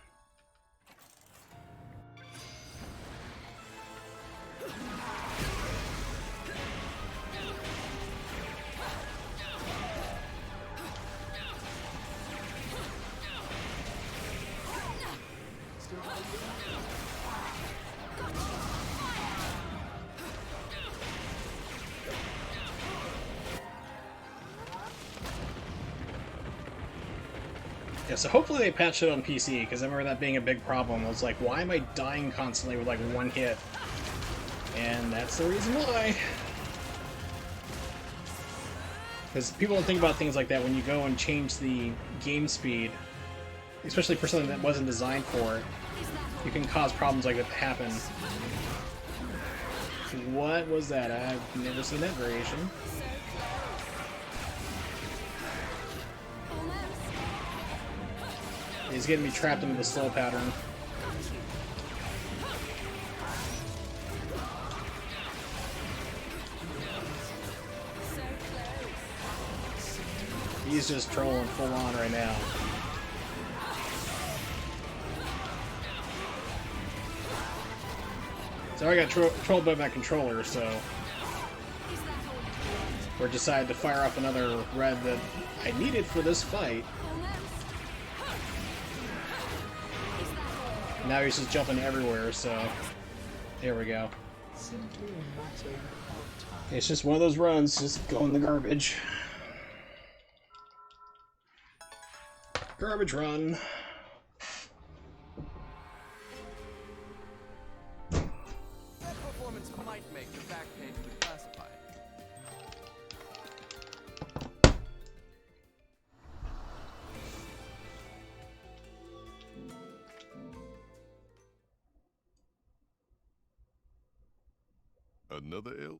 Yeah, so hopefully they patched it on PC, because I remember that being a big problem. I was like, why am I dying constantly with like one hit? And that's the reason why. Because people don't think about things like that when you go and change the game speed, especially for something that wasn't designed for it. You can cause problems like that to happen. What was that? I've never seen that variation. He's getting me trapped into the slow pattern. He's just trolling full on right now. So I got trolled by my controller, so we decided to fire off another red that I needed for this fight. Now he's just jumping everywhere, so there we go. It's just one of those runs, just go in the garbage. Garbage run. That performance might make the back page reclassified. Another L?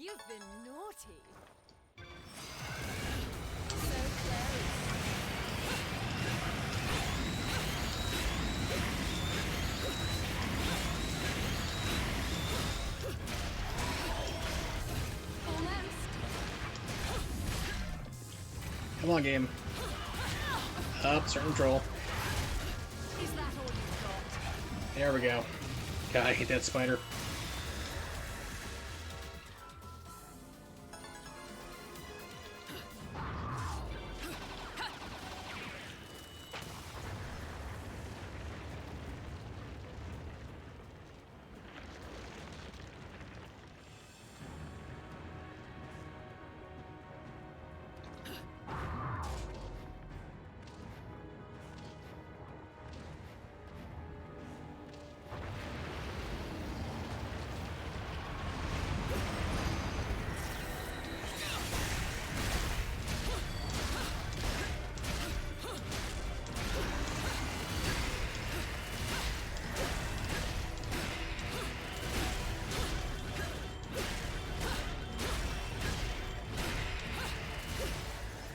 You've been naughty. So close. Almost. Come on, game. Up, certain control. Is that all you've got? There we go. God, I hate that spider.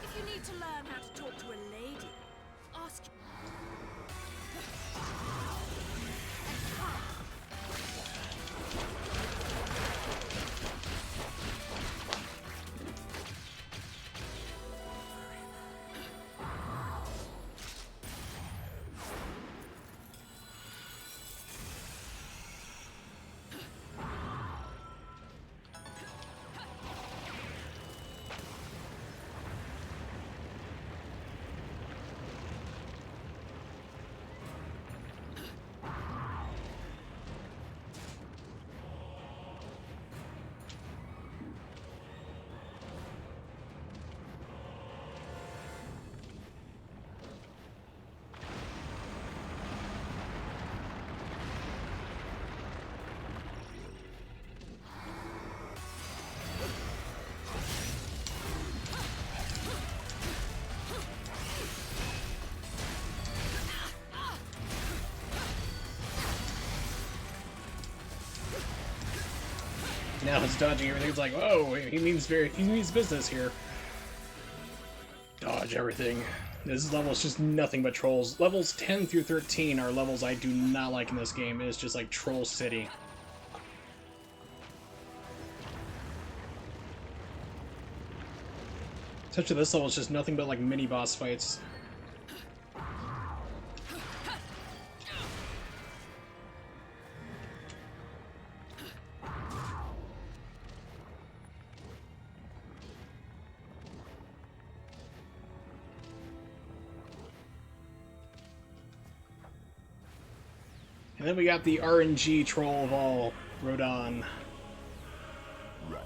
If you need to learn how to talk to a lady, ask. Now it's dodging everything. It's like, oh, he means business here. Dodge everything. This level is just nothing but trolls. Levels 10 through 13 are levels I do not like in this game. It is just like Troll City. Essentially, this level is just nothing but like mini boss fights. And then we got the RNG troll of all, Rodon. Right.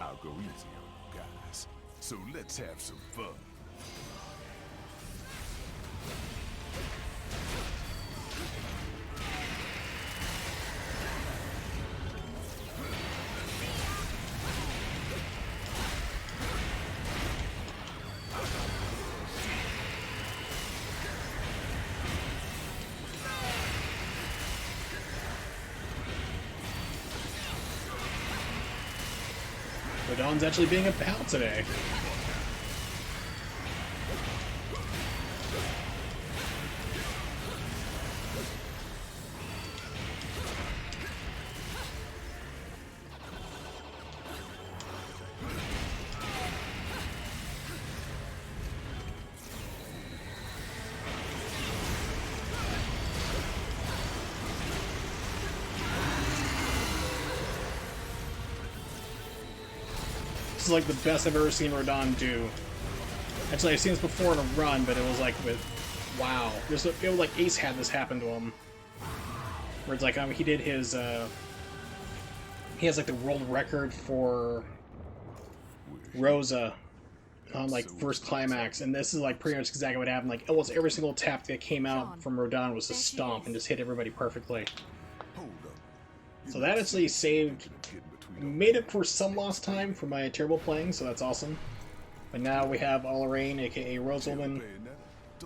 I'll go easy on you guys. So let's have some fun. Rodon's actually being a pal today. This is like the best I've ever seen Rodon do. Actually, I've seen this before in a run, but it was like with... Wow. It was like Ace had this happen to him. Where it's like, he did his, he has like the world record for Rosa on like first climax, and this is like pretty much exactly what happened. Like almost every single tap that came out from Rodon was a stomp and just hit everybody perfectly. So that actually made up for some lost time for my terrible playing, so that's awesome. But now we have Allerain, aka Rosalyn,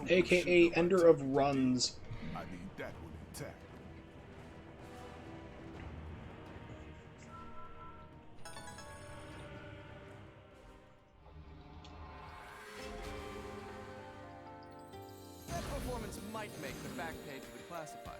aka Ender of Runs. I need that one intact. That performance might make the back page of the classified.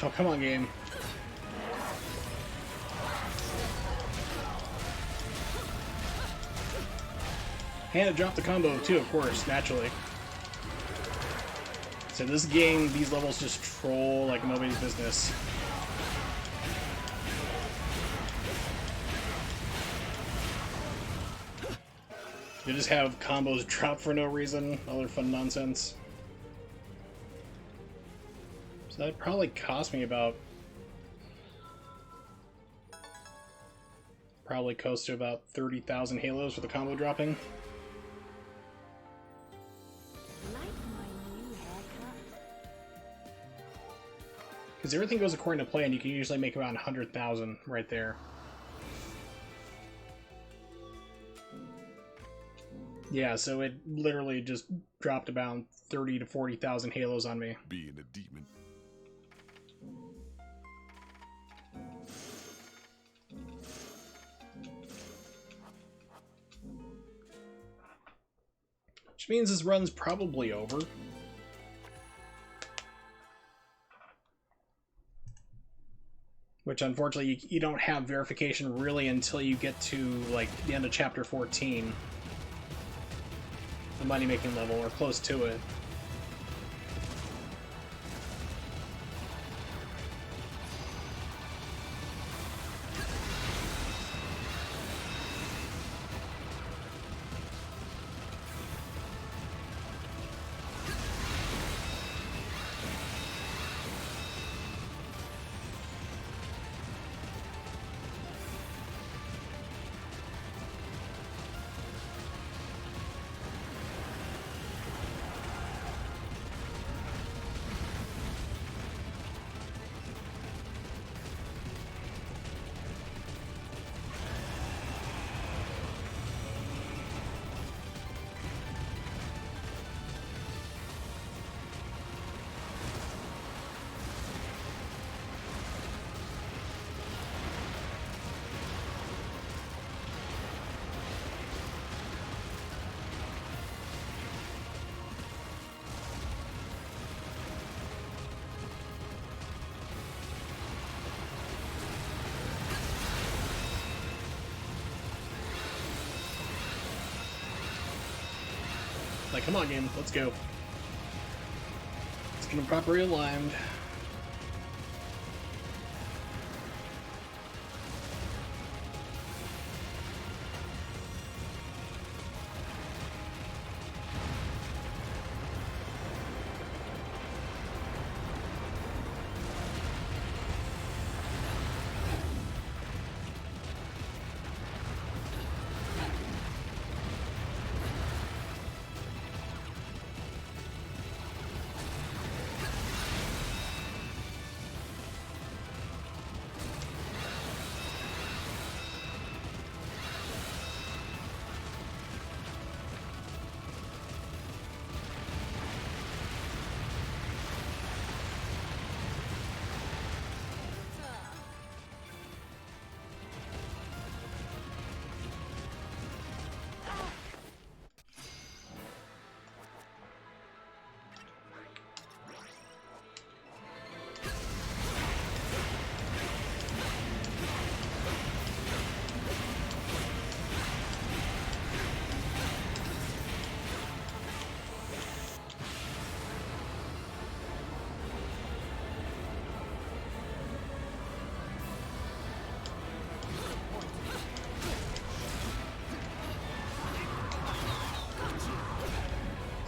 Oh, come on, game. And it dropped the combo too, of course, naturally. So this game, these levels just troll like nobody's business. You just have combos drop for no reason, other fun nonsense. So that probably cost me about probably close to about 30,000 halos for the combo dropping. Like my new haircut? Because everything goes according to plan, you can usually make around 100,000 right there. Yeah, so it literally just dropped about 30 to 40,000 halos on me. Being a demon. Which means this run's probably over. Which, unfortunately, you don't have verification really until you get to, like, the end of Chapter 14. The money-making level, or close to it. Like, come on, game, let's go. Let's get them properly aligned.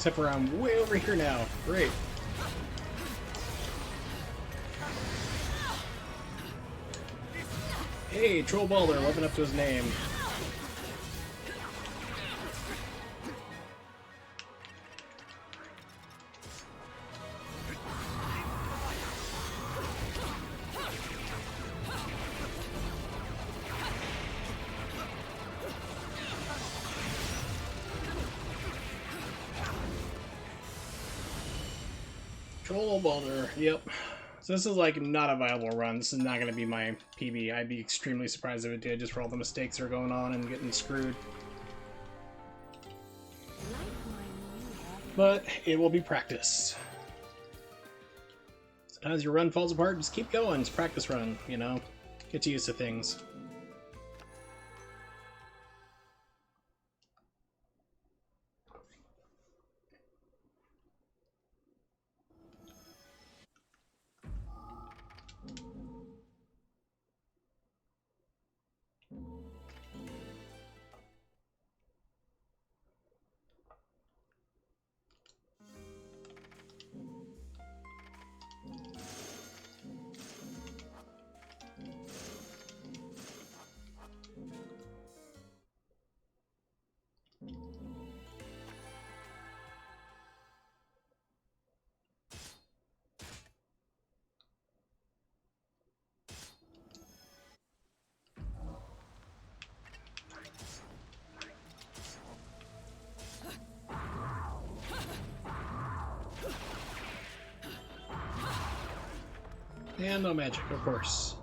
Except for I'm way over here now. Great. Hey, Troll Balder, living up to his name. Troll Balder, yep. So this is like not a viable run. This is not going to be my PB. I'd be extremely surprised if it did, just for all the mistakes that are going on and getting screwed. But it will be practice. Sometimes your run falls apart, just keep going. It's practice run, you know? Get used to things. And no magic, of course.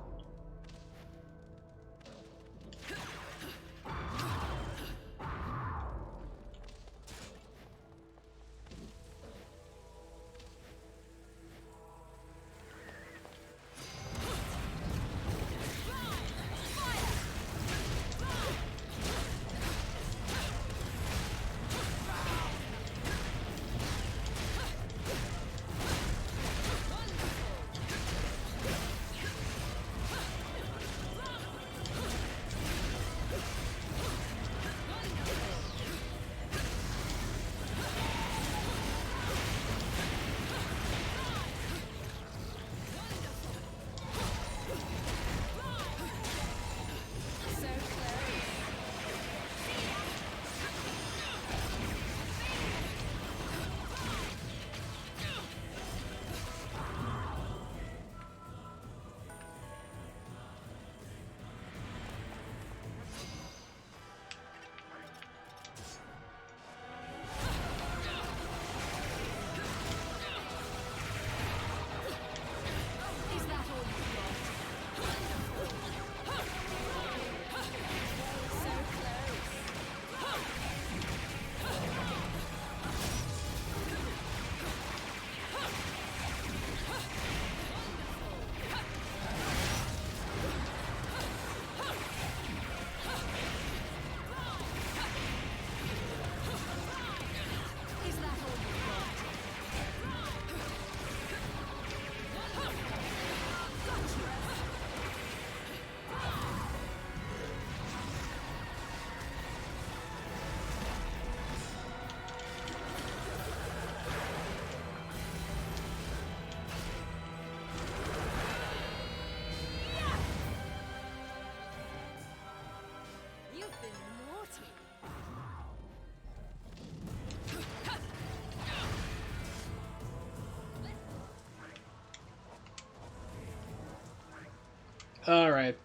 Alright.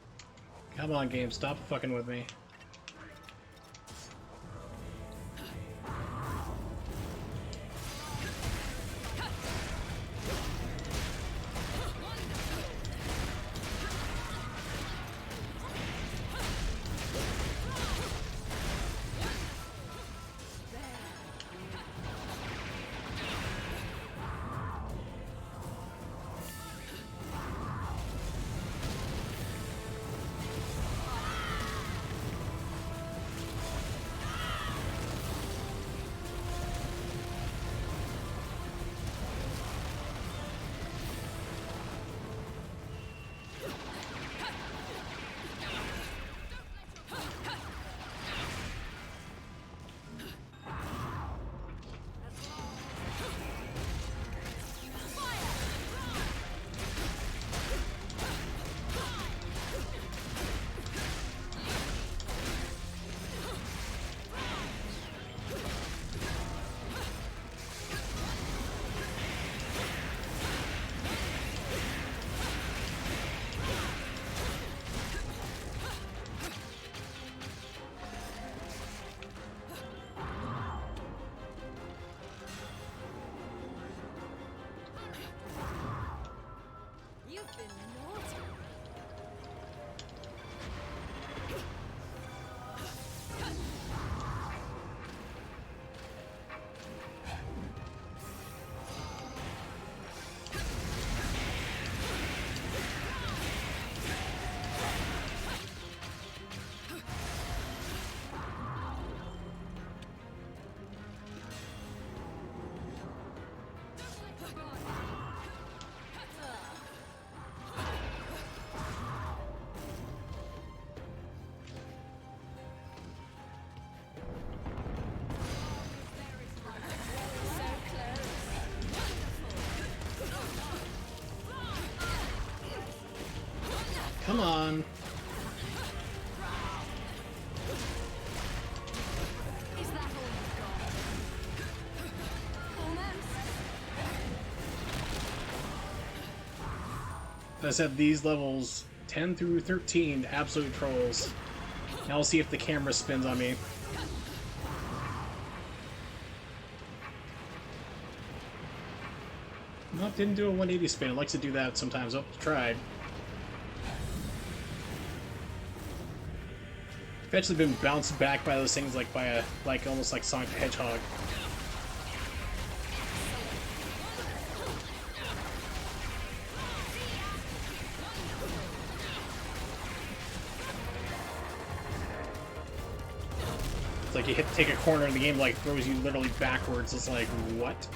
Come on, game. Stop fucking with me. Come on. Is that all you've got? Almost. I said these levels 10 through 13, absolute trolls. Now we'll see if the camera spins on me. No, didn't do a 180 spin. It likes to do that sometimes. Oh, tried. I've actually been bounced back by those things like by a almost like Sonic the Hedgehog. It's like you take a corner and the game like throws you literally backwards. It's like, what?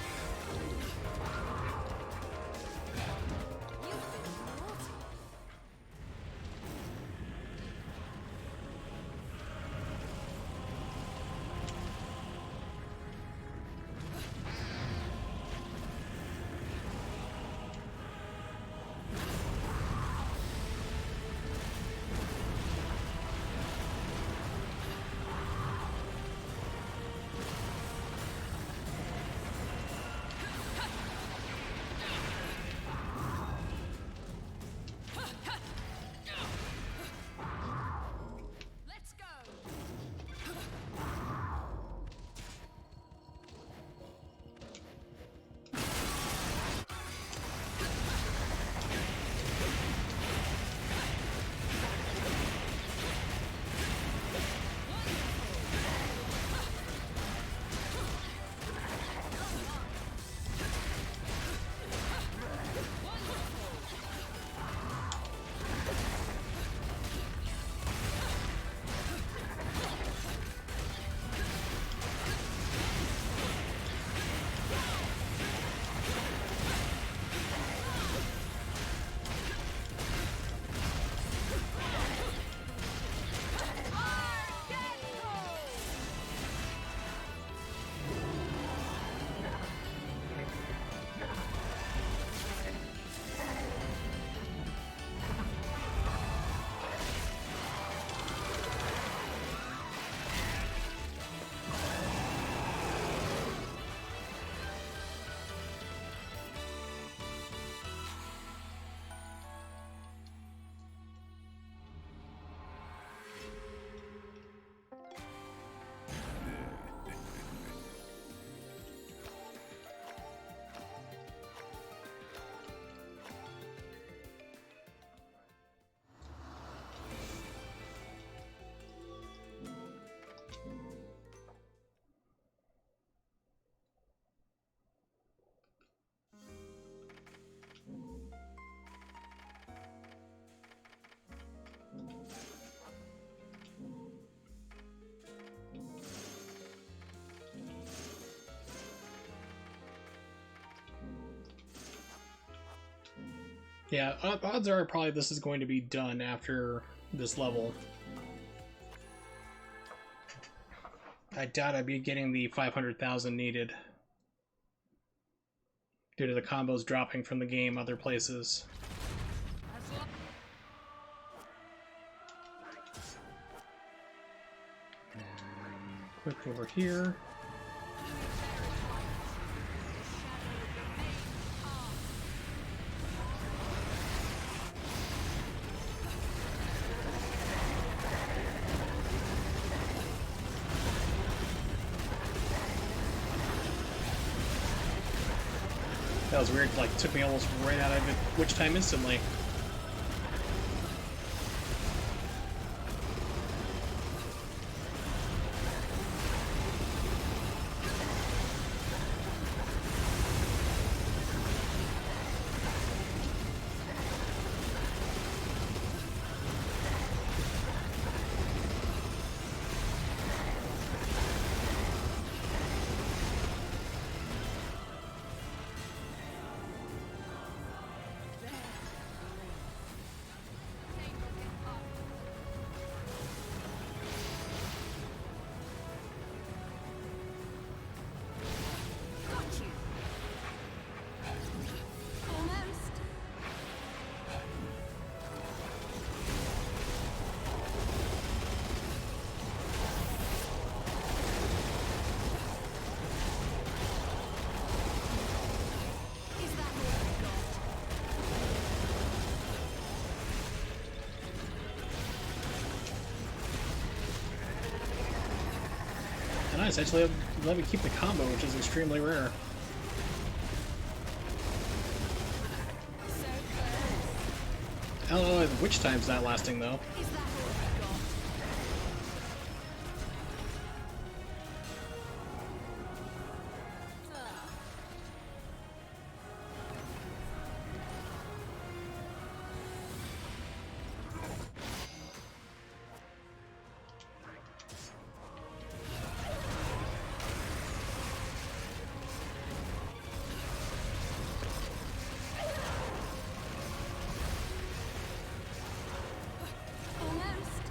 Yeah, odds are probably this is going to be done after this level. I doubt I'd be getting the 500,000 needed due to the combos dropping from the game other places. Quick over here. That was weird, like, took me almost right out of it, which time instantly. Nice, actually let me keep the combo, which is extremely rare. I don't know which time's not lasting though. Is that all you've got? Almost.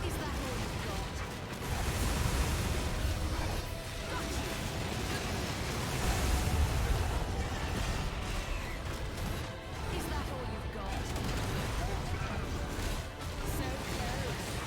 Is that all you've got? Is that all you've got? So close.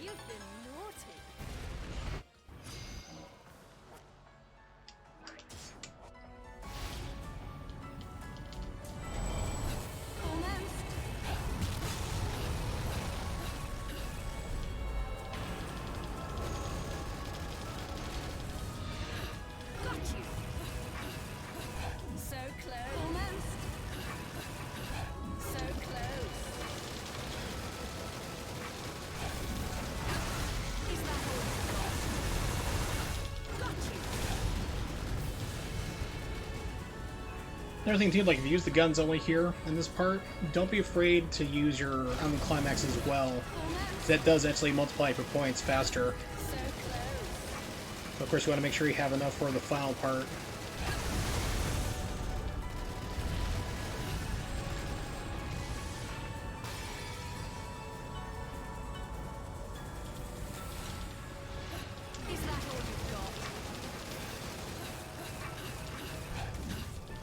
You've been naughty. Almost. Got you. So close. Almost. So close. Is that all you've got? Got you. Another thing too, like if you use the guns only here in this part, don't be afraid to use your climax as well. Almost. That does actually multiply your points faster. So close. But of course, you want to make sure you have enough for the final part. Is that all you've got?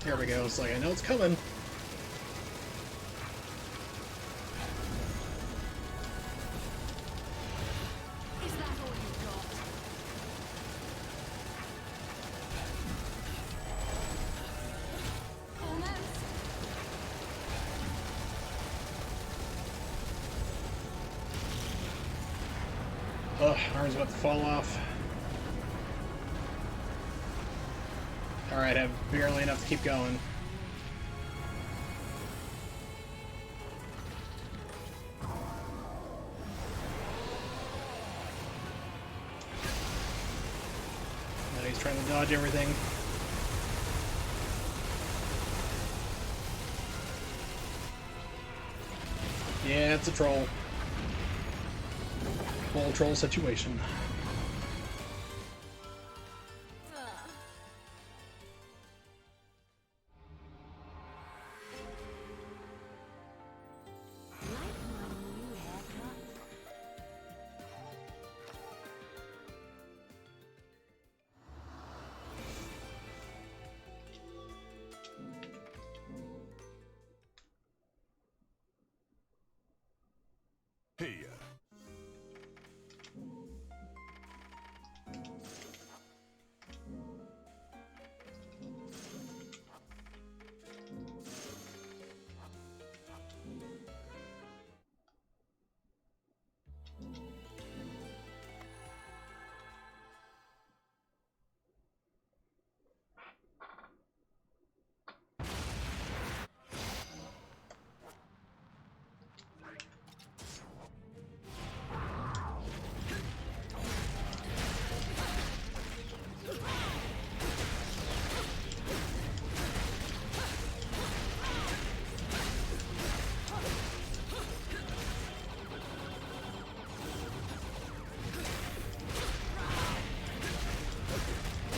There we go. It's like, I know it's coming. Is that all you've got? Almost. Ugh, arm's about to fall off. Alright, I have barely enough to keep going. Now he's trying to dodge everything. Yeah, it's a troll. Full troll situation. Like my new haircut? Hey,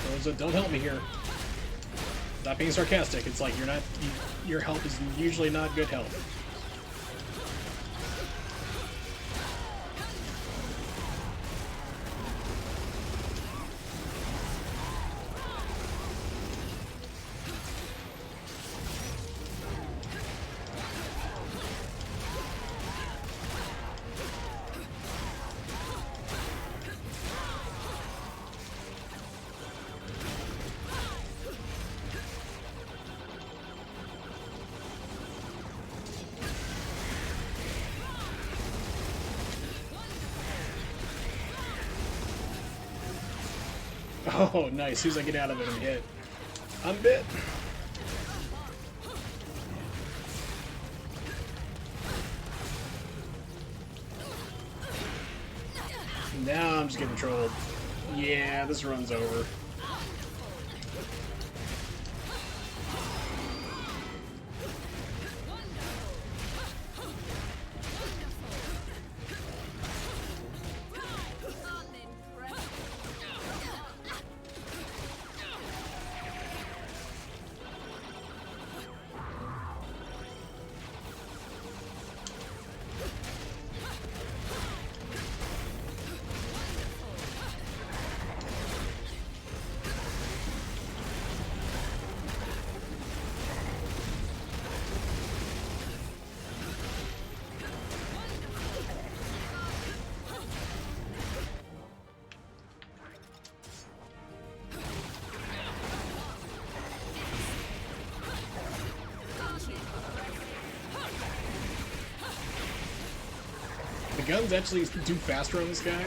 Those that don't help me here. Not being sarcastic, it's like you're not. Your help is usually not good help. Oh, nice. As soon as I get out of it, I'm hit. I'm bit. Now I'm just getting trolled. Yeah, this run's over. The guns actually do faster on this guy.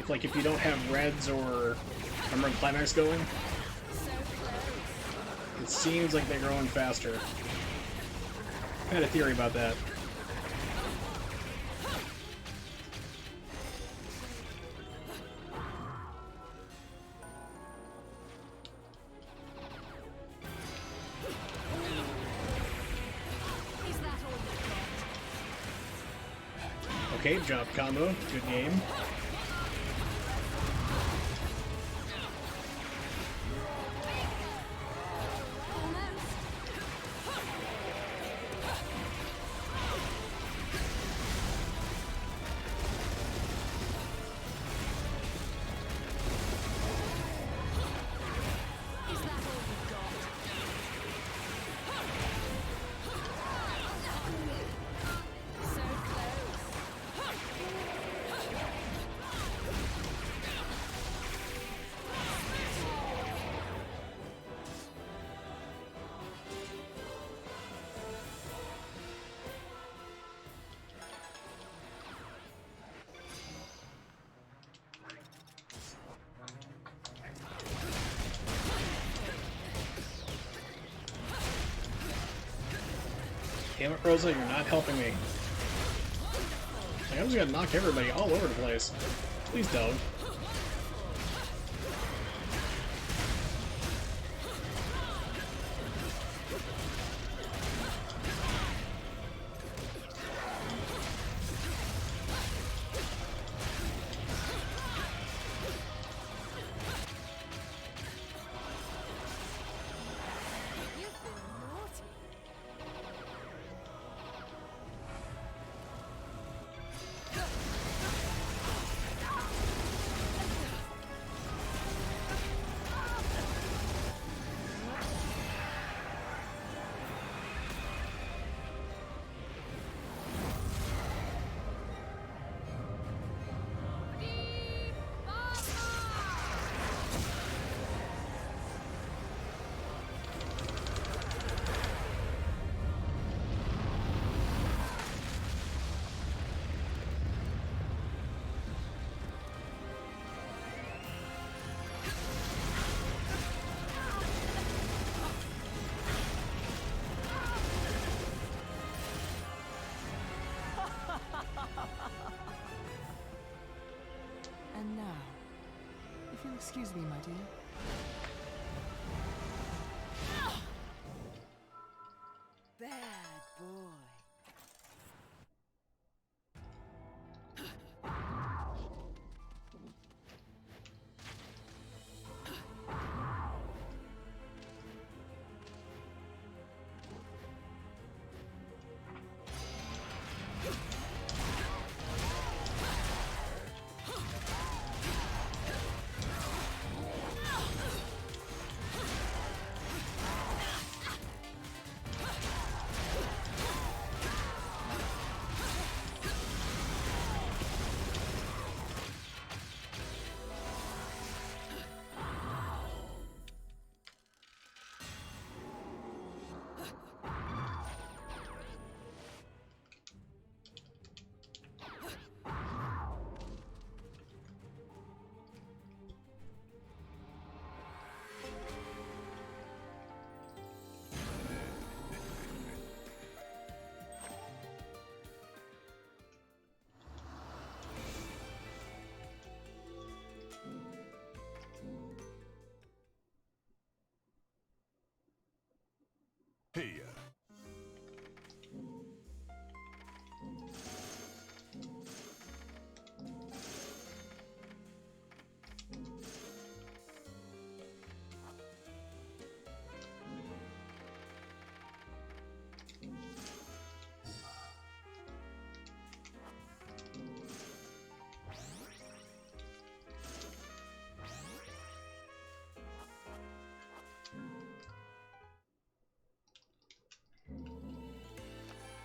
If you don't have reds or Emerald Climax going, it seems like they're going faster. I had a theory about that. Okay, drop combo. Good game. Damn it, Rosa, you're not helping me. Like, I'm just gonna knock everybody all over the place. Please don't. And now, if you'll excuse me, my dear. Bad boy.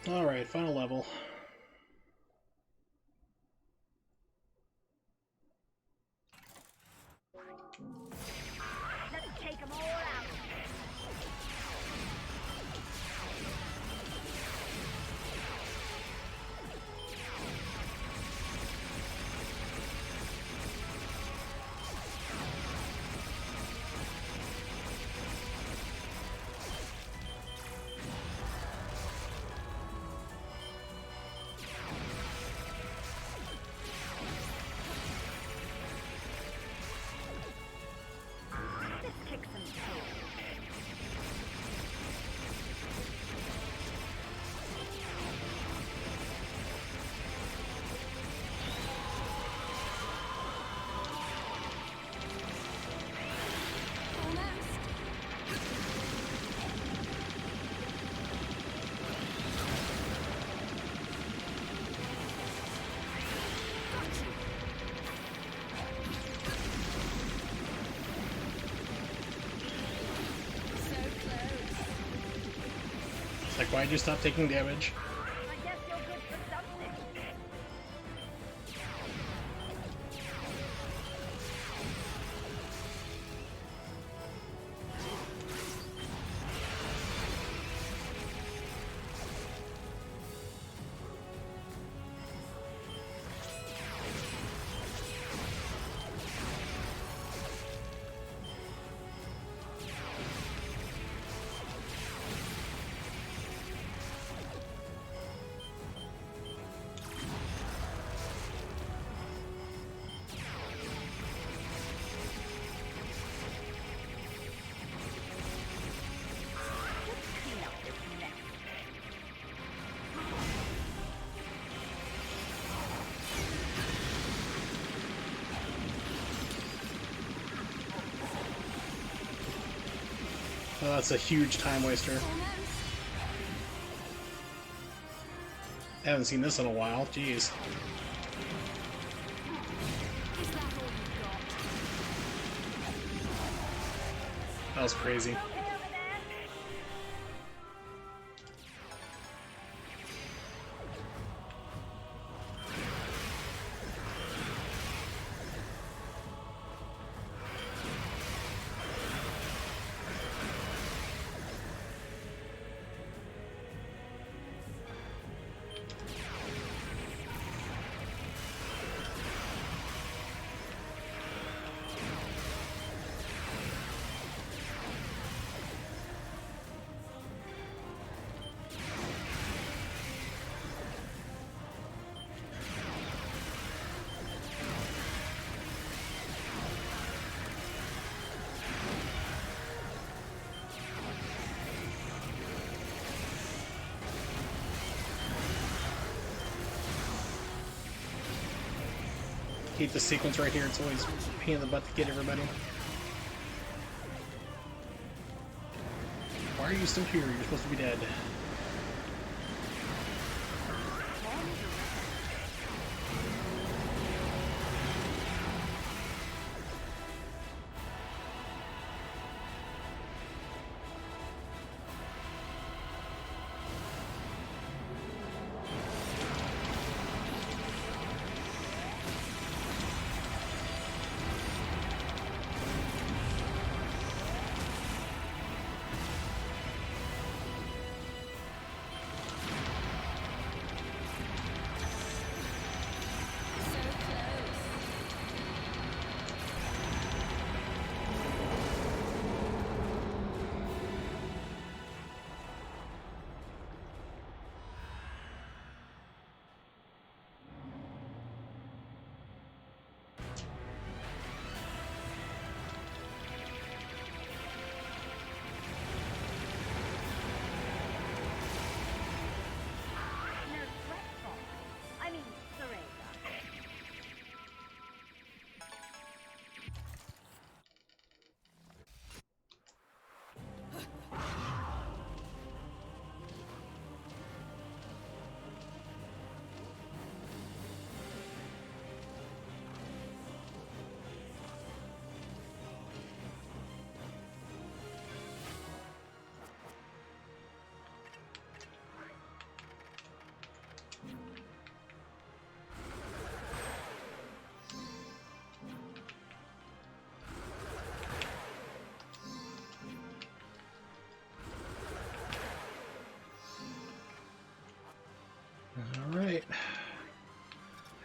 Alright, final level. Let's take them all out. Let's kick some tail. It's like, why'd you stop taking damage? I guess you're good for something. Let's clean up this mess. Oh, that's a huge time waster. I haven't seen this in a while. Jeez. Is that all you got? That was crazy. Okay over there? Keep the sequence right here. It's always a pain in the butt to get everybody. Why are you still here? You're supposed to be dead.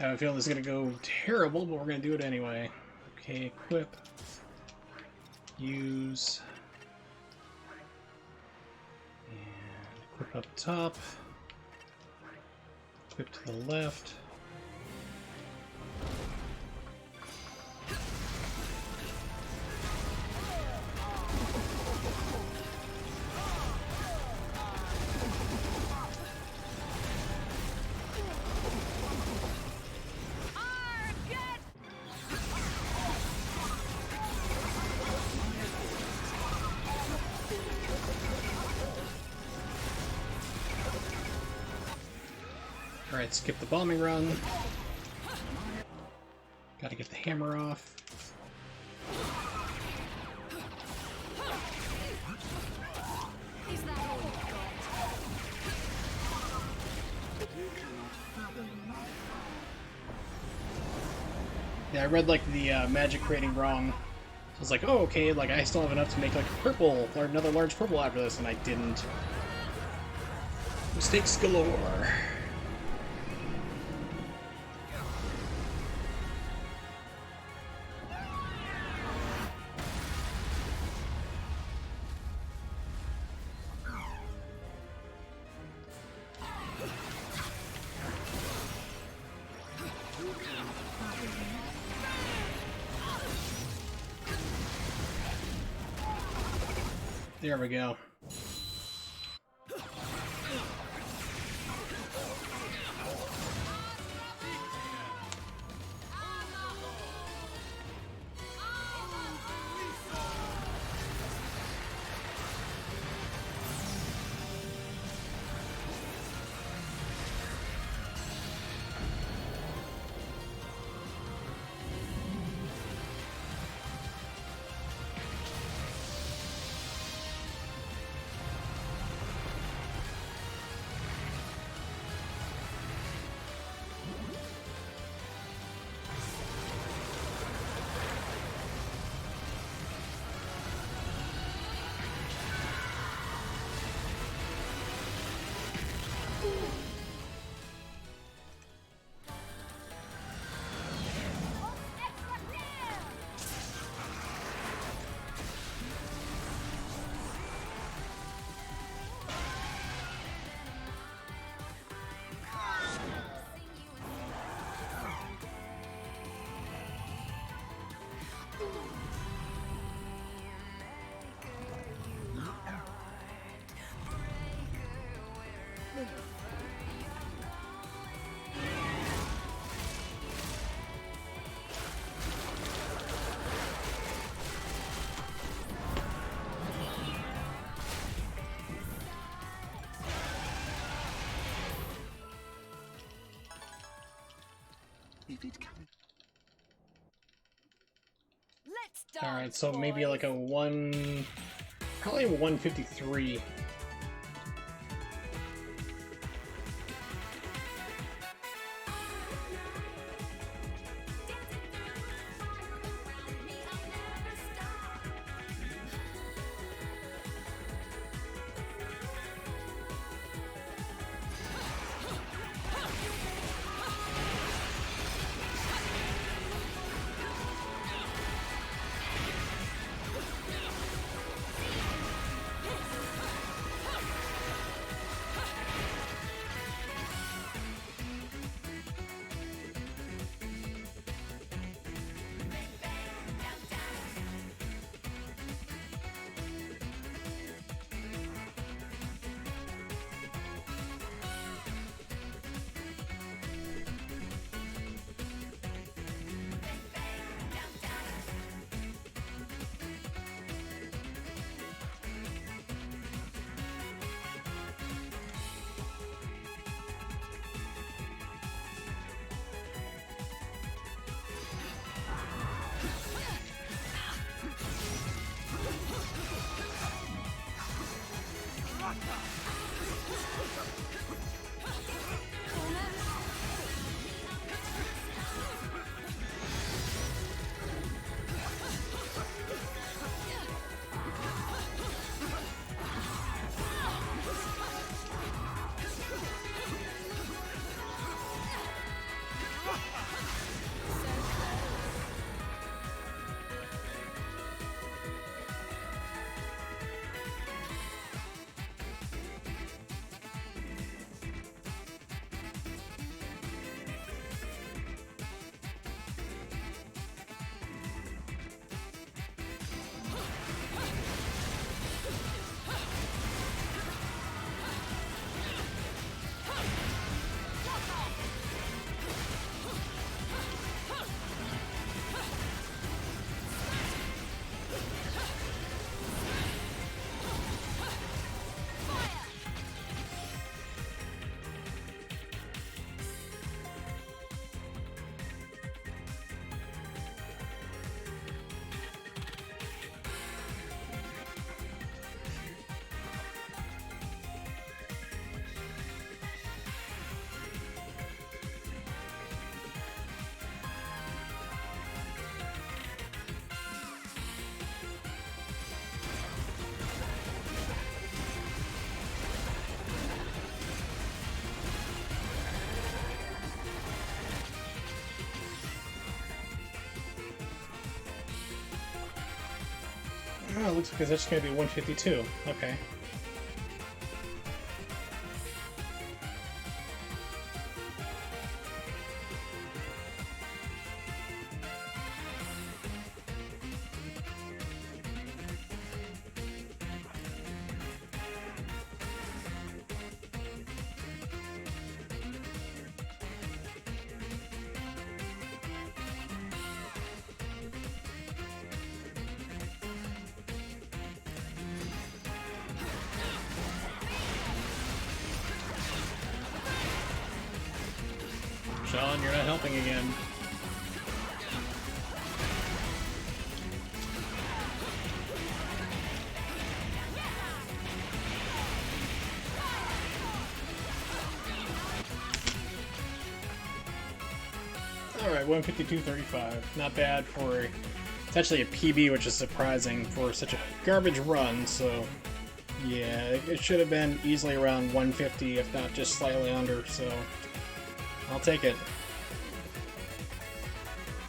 I have a feeling this is gonna go terrible, but we're gonna do it anyway. Okay, equip. Use. And equip up top. Equip to the left. Alright, skip the bombing run. Gotta get the hammer off. Yeah, I read like the magic rating wrong. So I was like, oh, okay, like I still have enough to make like a purple or another large purple after this, and I didn't. Mistakes galore. There we go. Alright, so maybe like a probably a 153. Oh, it looks like it's just going to be 152. Okay. Sean, you're not helping again. Alright, 152.35. Not bad for... It's actually a PB, which is surprising for such a garbage run, so... Yeah, it should have been easily around 150, if not just slightly under, so... I'll take it.